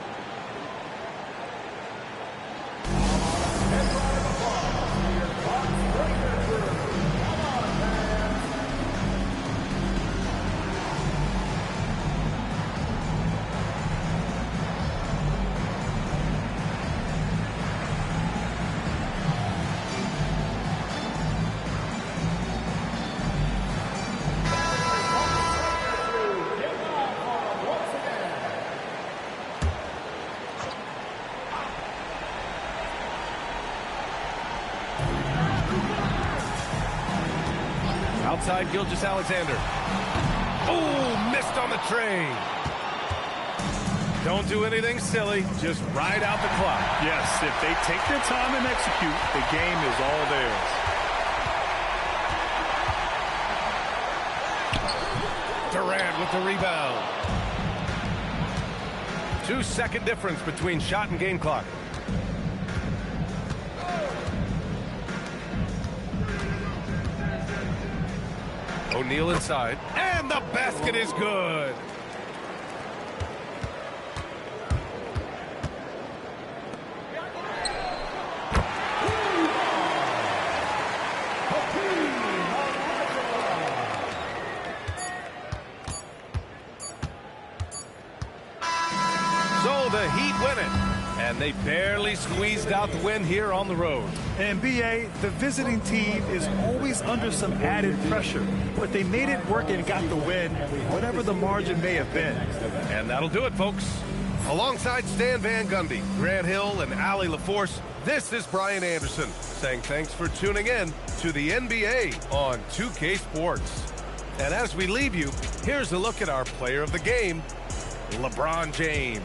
Outside Gilgeous-Alexander. Oh, missed on the tray. Don't do anything silly. Just ride out the clock. Yes, if they take their time and execute, the game is all theirs. Durant with the rebound. 2-second difference between shot and game clock. O'Neal inside, and the basket is good. So the Heat win it, and they barely squeezed out the win here on the road. And BA, the visiting team is always under some added pressure, but they made it work and got the win, whatever the margin may have been. And that'll do it, folks. Alongside Stan Van Gundy, Grant Hill, and Allie LaForce, this is Brian Anderson saying thanks for tuning in to the NBA on 2K Sports. And as we leave you, here's a look at our player of the game, LeBron James.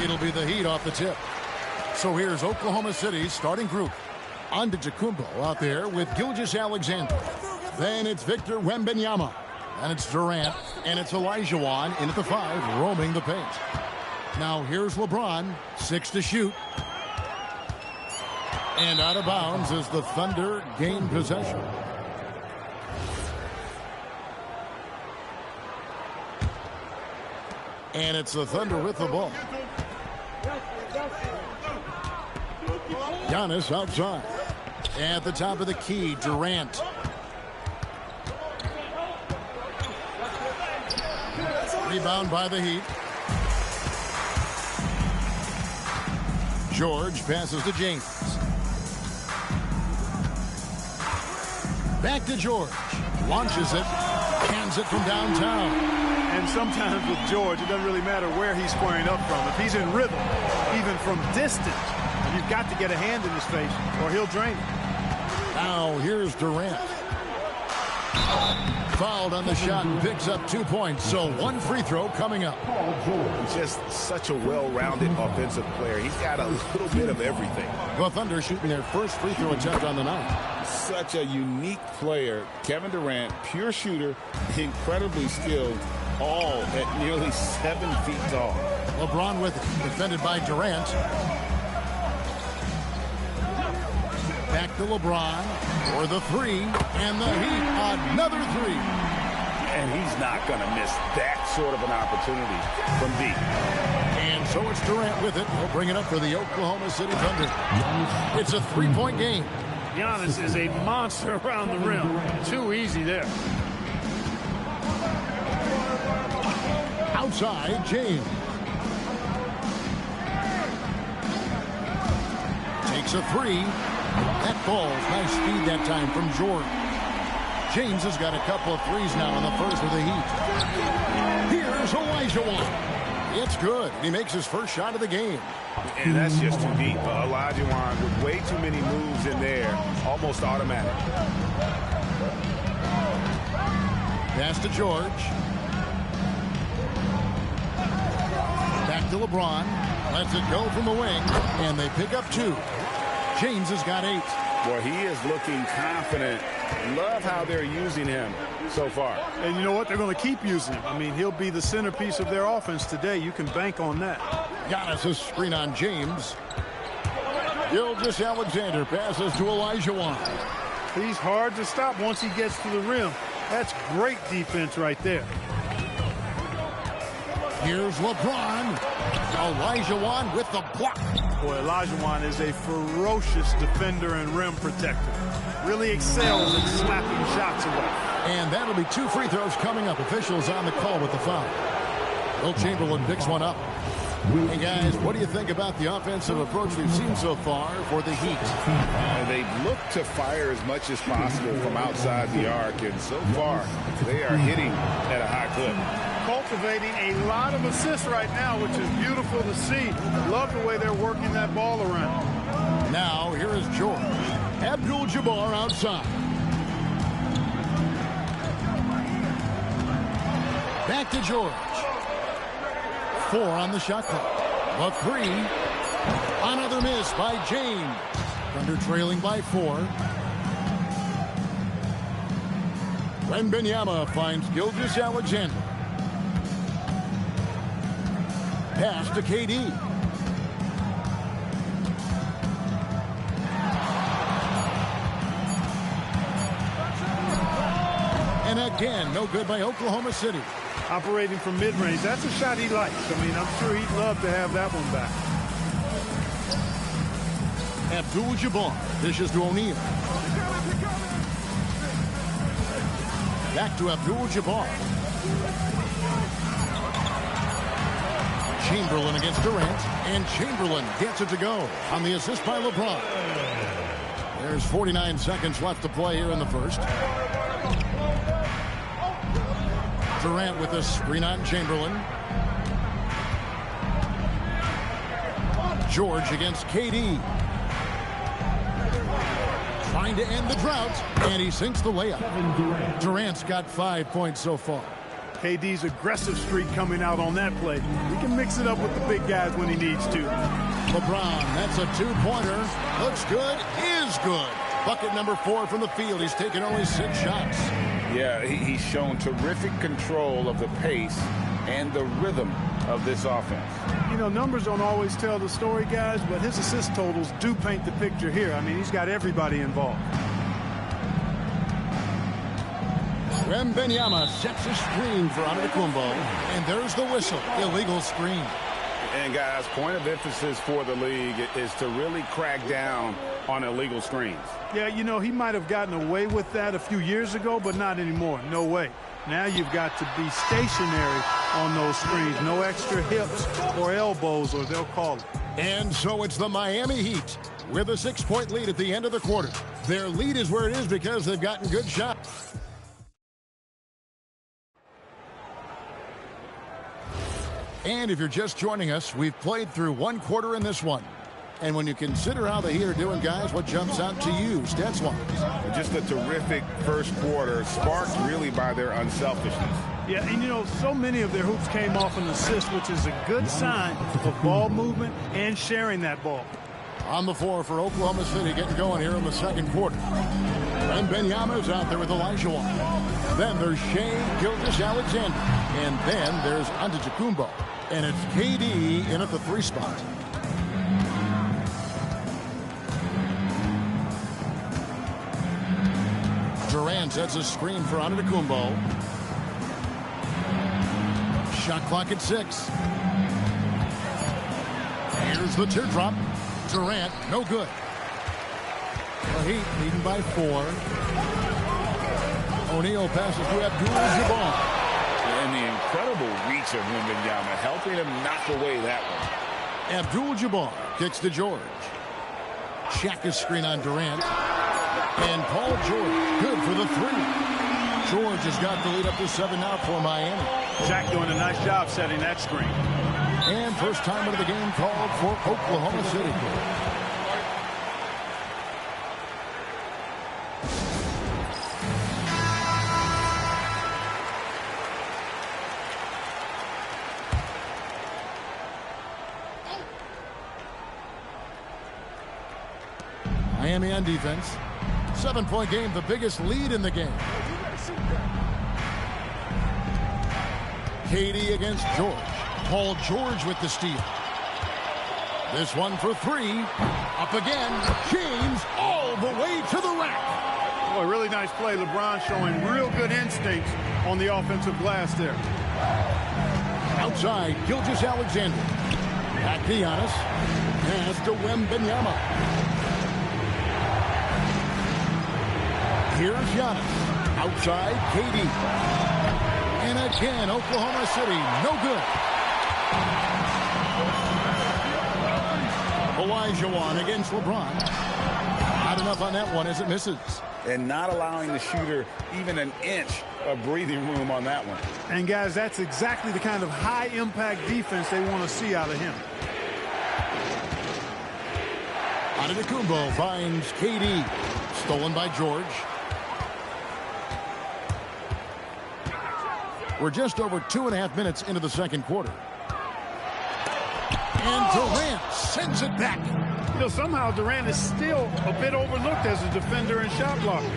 It'll be the Heat off the tip. So here's Oklahoma City's starting group. Antetokounmpo out there with Gilgeous-Alexander. Then it's Victor Wembanyama. And it's Durant. And it's Olajuwon in at the 5, roaming the paint. Now here's LeBron, 6 to shoot. And out of bounds as the Thunder gain possession. And it's the Thunder with the ball. Giannis outside. At the top of the key, Durant. Rebound by the Heat. George passes to James. Back to George. Launches it. Hands it from downtown. And sometimes with George, it doesn't really matter where he's squaring up from. If he's in rhythm, even from distance, you've got to get a hand in his face or he'll drain it. Now here's Durant. Fouled on the shot and picks up 2 points. So 1 free throw coming up. Just such a well-rounded offensive player. He's got a little bit of everything. The Thunder shooting their first free throw attempt on the night. Such a unique player. Kevin Durant, pure shooter, incredibly skilled, all at nearly 7 feet tall. LeBron with it, defended by Durant. Back to LeBron for the 3, and the Heat another 3. And he's not going to miss that sort of an opportunity from deep. And so it's Durant with it. He'll bring it up for the Oklahoma City Thunder. It's a 3-point game. Giannis is a monster around the rim. Too easy there. Outside, James. Takes a 3. That ball's nice speed that time from George. James has got a couple of threes now in the first of the Heat. Here's Olajuwon. It's good. He makes his first shot of the game. And that's just too deep. Olajuwon with way too many moves in there. Almost automatic. Pass to George. Back to LeBron. Lets it go from the wing. And they pick up 2. James has got 8. Well, he is looking confident. Love how they're using him so far. And you know what? They're going to keep using him. I mean, he'll be the centerpiece of their offense today. You can bank on that. Giannis' screen on James. Gilgeous-Alexander passes to Olajuwon. He's hard to stop once he gets to the rim. That's great defense right there. Here's LeBron. Olajuwon with the block. Boy, Olajuwon is a ferocious defender and rim protector. Really excels at slapping shots away. And that'll be 2 free throws coming up. Officials on the call with the foul. Will Chamberlain picks one up. Hey, guys, what do you think about the offensive approach we've seen so far for the Heat? They look to fire as much as possible from outside the arc, and so far they are hitting at a high clip. Cultivating a lot of assists right now, which is beautiful to see. Love the way they're working that ball around. Now, here is George. Abdul-Jabbar outside. Back to George. 4 on the shot clock. A 3. Another miss by James. Thunder trailing by 4. Wembanyama finds Gilgeous-Alexander. Pass to KD. And again, no good by Oklahoma City. Operating from mid-range. That's a shot he likes. I mean, I'm sure he'd love to have that one back. Abdul-Jabbar dishes to O'Neal. Back to Abdul-Jabbar. Chamberlain against Durant, and Chamberlain gets it to go on the assist by LeBron. There's 49 seconds left to play here in the first. Durant with a screen on Chamberlain. George against KD. Trying to end the drought, and he sinks the layup. Durant's got 5 points so far. KD's aggressive streak coming out on that play. He can mix it up with the big guys when he needs to. LeBron, that's a two-pointer. Looks good, is good. Bucket number 4 from the field. He's taken only 6 shots. Yeah, he's shown terrific control of the pace and the rhythm of this offense. You know, numbers don't always tell the story, guys, but his assist totals do paint the picture here. I mean, he's got everybody involved. Wembanyama sets a screen for Antetokounmpo, and there's the whistle. Illegal screen. And, guys, point of emphasis for the league is to really crack down on illegal screens. Yeah, you know, he might have gotten away with that a few years ago, but not anymore. No way. Now you've got to be stationary on those screens. No extra hips or elbows, or they'll call it. And so it's the Miami Heat with a 6-point lead at the end of the quarter. Their lead is where it is because they've gotten good shots. And if you're just joining us, we've played through 1 quarter in this one. And when you consider how the Heat are doing, guys, what jumps out to you, stats-wise? Just a terrific first quarter, sparked really by their unselfishness. Yeah, and you know, so many of their hoops came off an assist, which is a good sign of ball movement and sharing that ball. On the floor for Oklahoma City, getting going here in the second quarter. Wembanyama's out there with Olajuwon. Then there's Shai Gilgeous-Alexander. And then there's Antetokounmpo. And it's KD in at the 3 spot. Durant sets a screen for Antetokounmpo. Shot clock at 6. Here's the teardrop. Durant, no good. The Heat leading by 4. O'Neal passes to Abdul-Jabbar. And the incredible reach of Wembanyama, helping him knock away that one. Abdul-Jabbar kicks to George. Shaq's screen on Durant. And Paul George, good for the 3. George has got the lead up to 7 now for Miami. Shaq doing a nice job setting that screen. And first time of the game called for Oklahoma City. Miami on defense. 7-point game, the biggest lead in the game. KD against George. Paul George with the steal. This one for 3. Up again. James all the way to the rack. Boy, really nice play. LeBron showing real good instincts on the offensive glass there. Outside, Gilgeous-Alexander. Back to Giannis. Pass to Wembanyama. Here's Giannis. Outside, KD. And again, Oklahoma City, no good. Olajuwon against LeBron. Not enough on that one as it misses. And not allowing the shooter even an inch of breathing room on that one. And, guys, that's exactly the kind of high-impact defense they want to see out of him. Antetokounmpo finds KD. Stolen by George. We're just over 2.5 minutes into the second quarter. And Durant sends it back. You know, somehow Durant is still a bit overlooked as a defender and shot blocker.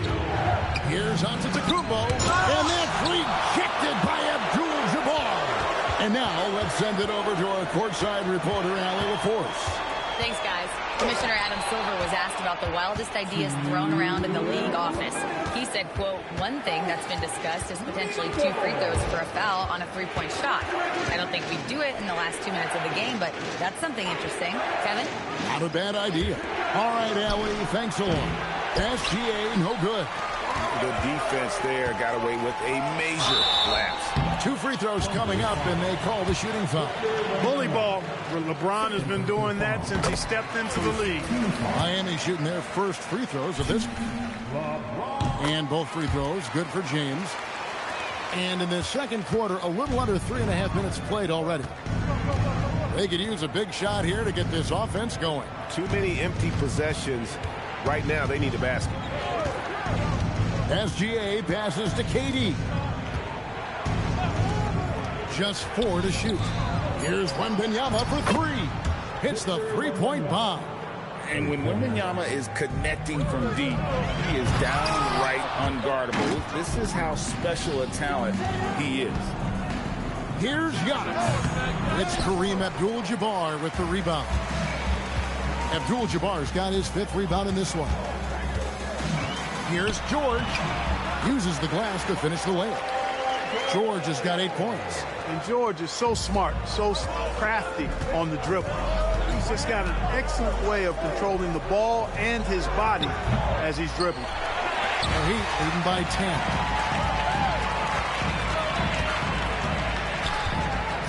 Here's Antetokounmpo. And that's rejected by Abdul-Jabbar. And now let's send it over to our courtside reporter, Allie LaForce. Thanks, guys. Commissioner Adam Silver was asked about the wildest ideas thrown around in the league office. He said, quote, one thing that's been discussed is potentially 2 free throws for a foul on a 3-point shot. I don't think we do it in the last 2 minutes of the game, but that's something interesting. Kevin? Not a bad idea. All right, Allie, thanks a lot. SGA, no good. The defense there got away with a major lapse. 2 free throws coming up, and they call the shooting foul. Bully ball. LeBron has been doing that since he stepped into the league. Miami shooting their first free throws of this. And both free throws, good for James. And in the second quarter, a little under 3.5 minutes played already. They could use a big shot here to get this offense going. Too many empty possessions. Right now, they need a basket. SGA passes to KD. just 4 to shoot. Here's Wembanyama for 3. Hits the three-point bomb. And when Wembanyama is connecting from deep, he is downright unguardable. This is how special a talent he is. Here's Giannis. It's Kareem Abdul-Jabbar with the rebound. Abdul-Jabbar's got his 5th rebound in this one. Here's George. Uses the glass to finish the layup. George has got 8 points. And George is so smart, so crafty on the dribble. He's just got an excellent way of controlling the ball and his body as he's dribbling. The Heat leading by 10.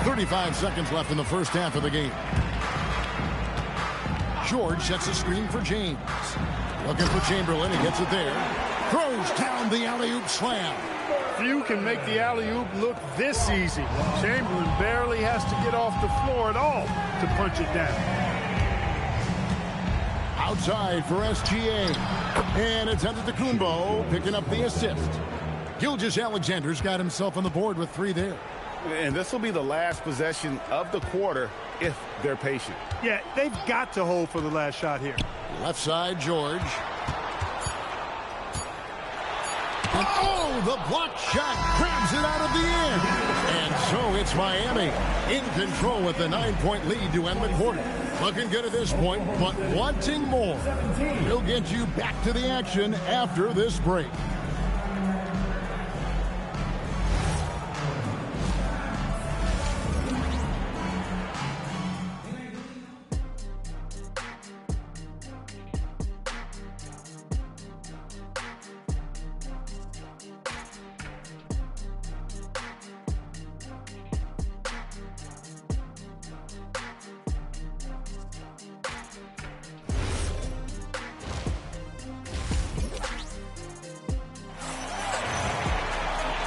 35 seconds left in the first half of the game. George sets a screen for James. Looking for Chamberlain. He gets it there. Throws down the alley-oop slam. Few can make the alley-oop look this easy. Chamberlain barely has to get off the floor at all to punch it down. Outside for SGA. And it's Antetokounmpo picking up the assist. Gilgeous-Alexander's got himself on the board with 3 there. And this will be the last possession of the quarter if they're patient. Yeah, they've got to hold for the last shot here. Left side, George. And oh, the block shot grabs it out of the end. And so it's Miami in control with the 9-point lead to end the quarter. Looking good at this point, but wanting more. We'll get you back to the action after this break.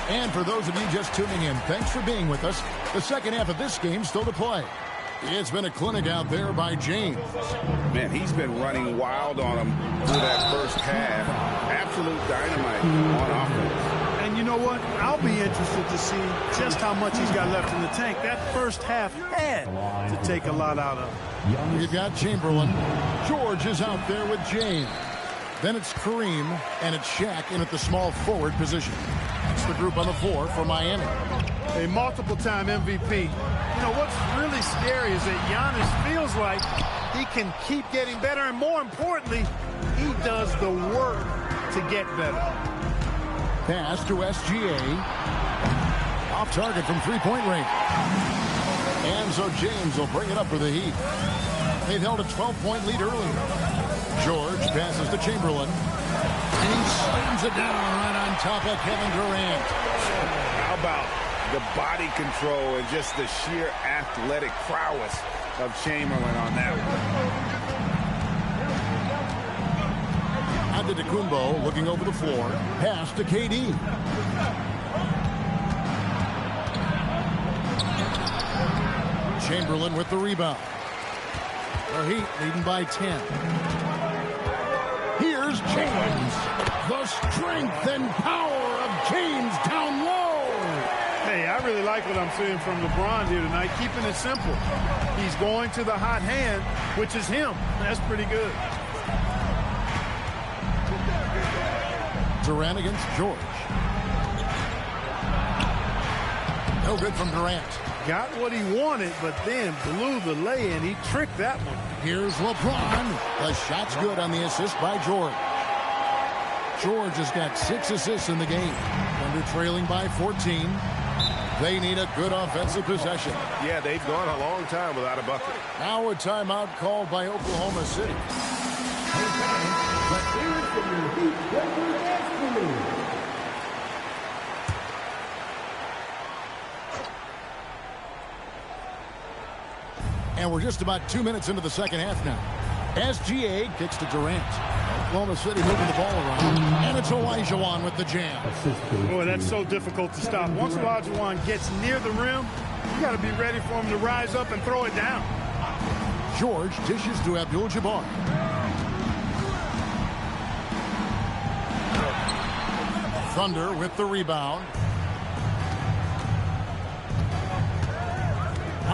And for those of you just tuning in, thanks for being with us. The second half of this game still to play. It's been a clinic out there by James. Man, he's been running wild on him through that first half. Absolute dynamite on offense. And you know what? I'll be interested to see just how much he's got left in the tank. That first half had to take a lot out of him. You've got Chamberlain. George is out there with James. Then it's Kareem, and it's Shaq in at the small forward position. That's the group on the floor for Miami. A multiple-time MVP. You know, what's really scary is that Giannis feels like he can keep getting better, and more importantly, he does the work to get better. Pass to SGA. Off target from three-point range. And so James will bring it up for the Heat. They've held a 12-point lead earlier. George passes to Chamberlain. And he slams it down right on top of Kevin Durant. How about the body control and just the sheer athletic prowess of Chamberlain on that one. Antetokounmpo looking over the floor. Pass to KD. Chamberlain with the rebound. The Heat leading by 10. Here's James. The strength and power of James down low. Hey, I really like what I'm seeing from LeBron here tonight, keeping it simple. He's going to the hot hand, which is him. That's pretty good. Durant against George. No good from Durant. Got what he wanted, but then blew the lay-in. He tricked that one. Here's LeBron. The shot's good on the assist by George. George has got 6 assists in the game. Thunder trailing by 14. They need a good offensive possession. Yeah, they've gone a long time without a bucket. Now a timeout called by Oklahoma City. And we're just about 2 minutes into the second half now. SGA kicks to Durant. Oklahoma City moving the ball around. And it's Olajuwon with the jam. Boy, that's so difficult to stop. Once Olajuwon gets near the rim, you got to be ready for him to rise up and throw it down. George dishes to Abdul-Jabbar. Thunder with the rebound.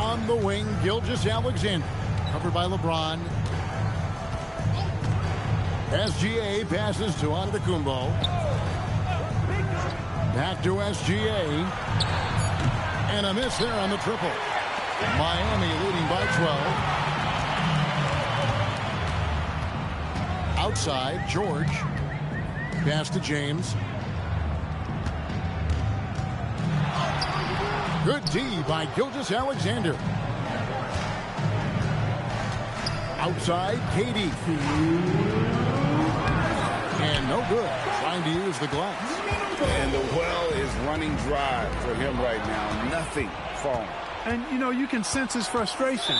On the wing, Gilgeous-Alexander. Covered by LeBron. SGA passes to Antetokounmpo. Back to SGA. And a miss there on the triple. Miami leading by 12. Outside, George. Pass to James. Good D by Gilgeous-Alexander. Outside, KD. And no good. Trying to use the glass. And the well is running dry for him right now. Nothing falling. And, you know, you can sense his frustration.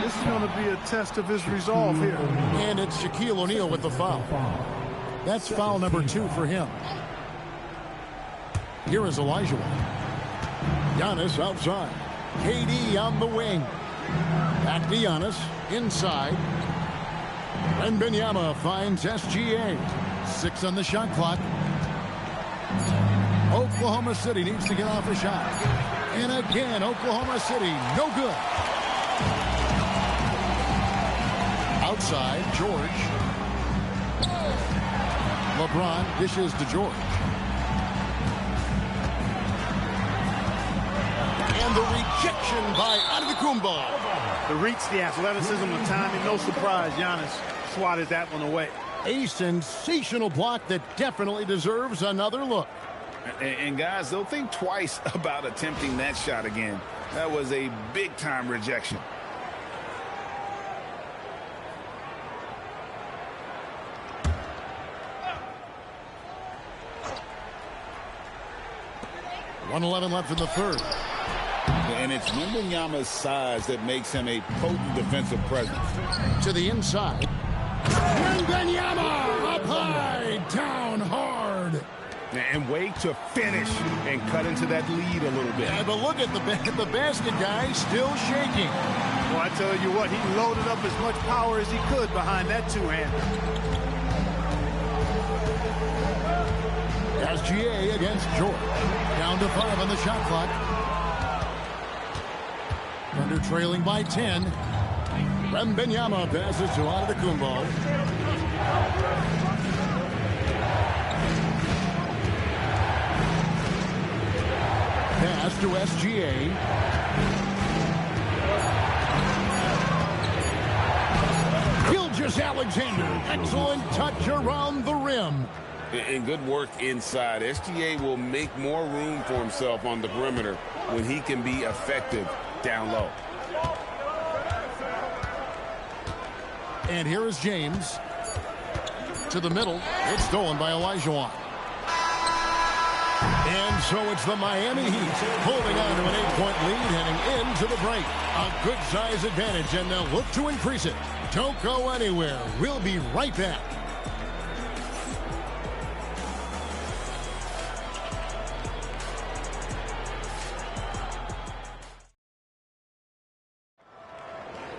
This is going to be a test of his resolve here. And it's Shaquille O'Neal with the foul. That's foul number 2 for him. Here is Olajuwon. Giannis outside. KD on the wing. Back to Giannis. Inside. Wembanyama finds SGA. 6 on the shot clock. Oklahoma City needs to get off a shot. And again, Oklahoma City, no good. Outside, George. LeBron dishes to George. And the rejection by Antetokounmpo. The reach, the athleticism, the timing, no surprise. Giannis swatted that one away. A sensational block that definitely deserves another look. And guys, they'll think twice about attempting that shot again. That was a big-time rejection. .111 left in the third. And it's Wembanyama's size that makes him a potent defensive presence. To the inside. Wembanyama up high, down hard. And wait to finish and cut into that lead a little bit. Yeah, but look at the basket guy still shaking. Well, I tell you what, he loaded up as much power as he could behind that two-hander. SGA against George. Down to 5 on the shot clock. Thunder trailing by 10. Wembanyama passes to Antetokounmpo. Pass to SGA. Gilgeous-Alexander. Excellent touch around the rim. And good work inside. SGA will make more room for himself on the perimeter when he can be effective down low. And here is James. To the middle. It's stolen by Olajuwon. And so it's the Miami Heat holding on to an 8-point lead heading into the break. A good size advantage, and they'll look to increase it. Don't go anywhere. We'll be right back.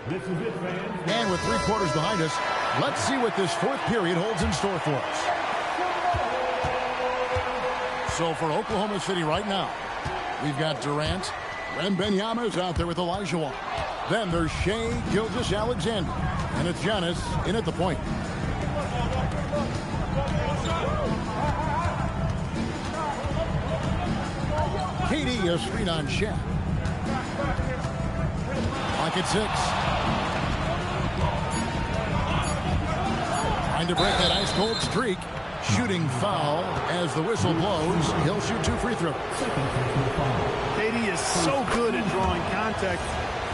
And with 3 quarters behind us, let's see what this 4th period holds in store for us. So for Oklahoma City right now, we've got Durant. Wembanyama's out there with Olajuwon. Then there's Shai Gilgeous-Alexander. And it's Giannis in at the point. KD a screen on Shaq. Clock at 6. Trying to break that ice-cold streak. Shooting foul as the whistle blows. He'll shoot 2 free throws. KD is so good at drawing contact.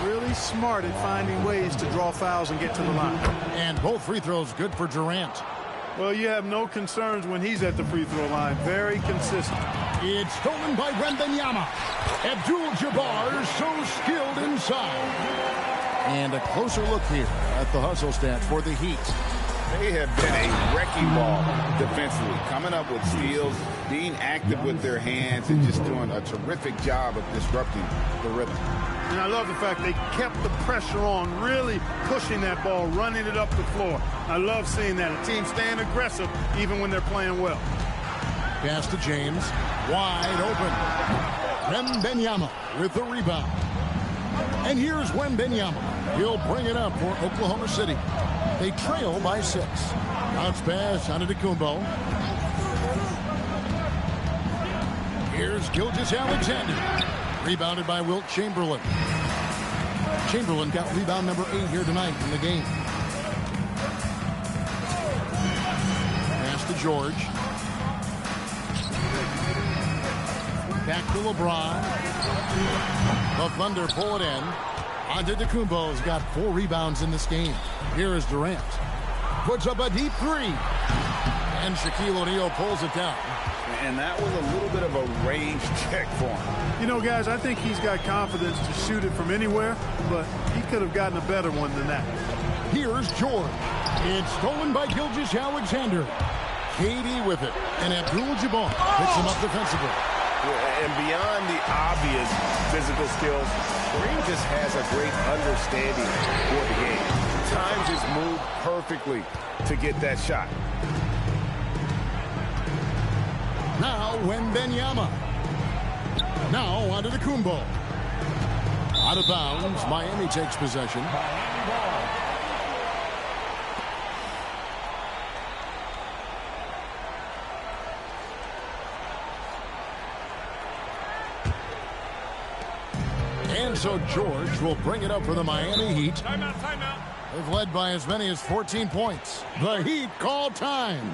Really smart at finding ways to draw fouls and get to the line. And both free throws good for Durant. Well, you have no concerns when he's at the free throw line. Very consistent. It's stolen by Wembanyama. Abdul-Jabbar so skilled inside. And a closer look here at the hustle stats for the Heat. They have been a wrecking ball defensively, coming up with steals, being active with their hands, and just doing a terrific job of disrupting the rhythm. And I love the fact they kept the pressure on, really pushing that ball, running it up the floor. I love seeing that. A team staying aggressive even when they're playing well. Pass to James. Wide open. Wembanyama with the rebound. And here's Wembanyama. He'll bring it up for Oklahoma City. They trail by 6. Bounce pass Antetokounmpo. Here's Gilgeous-Alexander. Rebounded by Wilt Chamberlain. Chamberlain got rebound number 8 here tonight in the game. Pass to George. Back to LeBron. The Thunder pull it in. Antetokounmpo's got 4 rebounds in this game. Here is Durant. Puts up a deep 3. And Shaquille O'Neal pulls it down. And that was a little bit of a range check for him. You know, guys, I think he's got confidence to shoot it from anywhere, but he could have gotten a better one than that. Here's George. It's stolen by Gilgeous-Alexander. KD with it. And Abdul-Jabbar picks him up defensively. Yeah, and beyond the obvious physical skills, Kareem just has a great understanding for the game. Times his move perfectly to get that shot. Now Wembanyama. Now Antetokounmpo. Out of bounds. Miami takes possession. And so George will bring it up for the Miami Heat. Timeout, timeout. They've led by as many as 14 points. The Heat call time.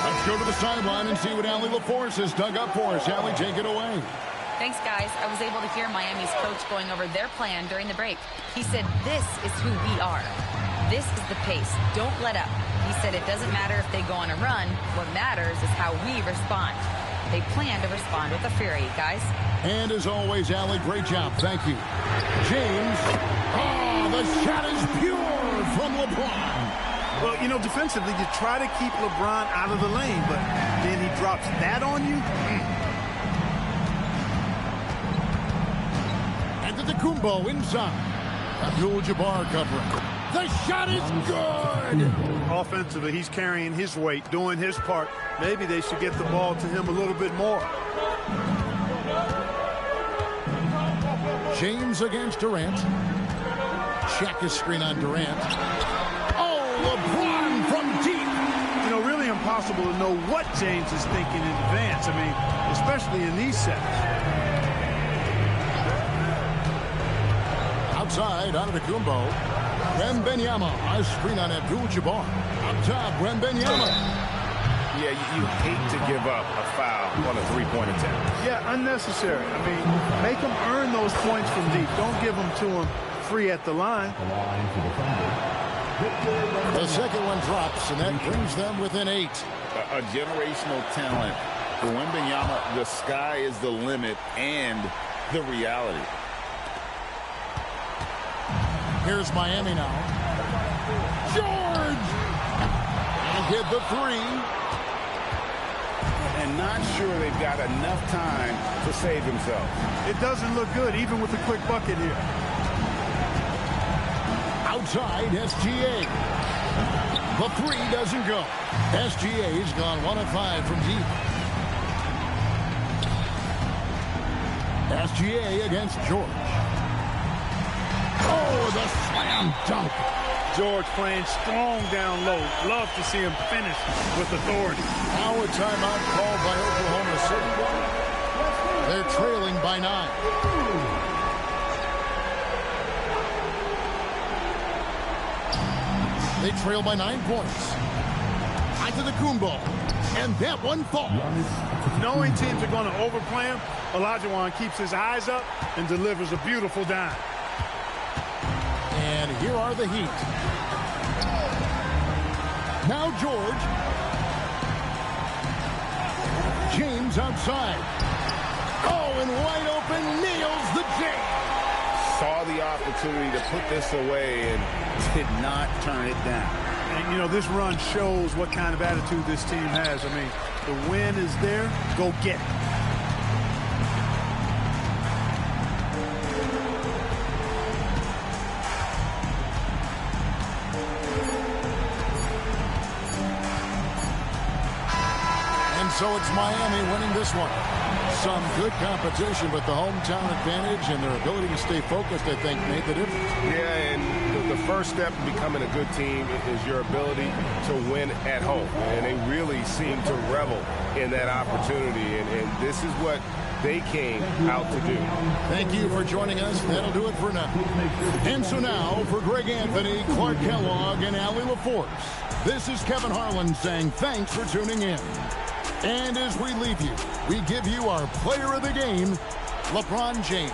Let's go to the sideline and see what Allie LaForce has dug up for us. Allie, take it away. Thanks, guys. I was able to hear Miami's coach going over their plan during the break. He said, this is who we are. This is the pace. Don't let up. He said it doesn't matter if they go on a run. What matters is how we respond. They plan to respond with a fury, guys. And as always, Allie, great job. Thank you. James. Oh, the shot is pure from LeBron. Well, you know, defensively, you try to keep LeBron out of the lane, but then he drops that on you. Antetokounmpo inside. Abdul-Jabbar covering. The shot is good. Offensively, he's carrying his weight, doing his part. Maybe they should get the ball to him a little bit more. James against Durant. Check his screen on Durant. Oh, LeBron from deep. You know, really impossible to know what James is thinking in advance. I mean, especially in these sets. Outside, Antetokounmpo. Wembanyama, a screen on Abdul-Jabbar. Up top, Wembanyama. Yeah, you hate to give up a foul on a three-point attempt. Yeah, unnecessary. I mean, make them earn those points from deep. Don't give them to them free at the line. The second one drops, and that brings them within 8. A generational talent. For Wembanyama, the sky is the limit and the reality. Here's Miami now. George! And hit the 3. And not sure they've got enough time to save himself. It doesn't look good, even with a quick bucket here. Outside, SGA. The 3 doesn't go. SGA's gone 1 of 5 from deep. SGA against George. Oh, the slam dunk. George playing strong down low. Love to see him finish with authority. Now a timeout called by Oklahoma City. They're trailing by 9. They trail by 9 points. Antetokounmpo. And that one falls. Knowing teams are going to overplay him, Olajuwon keeps his eyes up and delivers a beautiful dime. And here are the Heat. Now George. James outside. Oh, and wide open, nails the J. Saw the opportunity to put this away and did not turn it down. And, you know, this run shows what kind of attitude this team has. I mean, the win is there. Go get it. So it's Miami winning this one. Some good competition, but the hometown advantage and their ability to stay focused, I think, made the difference. Yeah, and the first step in becoming a good team is your ability to win at home. And they really seem to revel in that opportunity. And this is what they came out to do. Thank you for joining us. That'll do it for now. And so now, for Greg Anthony, Clark Kellogg, and Allie LaForce, this is Kevin Harlan saying thanks for tuning in. And as we leave you, we give you our player of the game, LeBron James.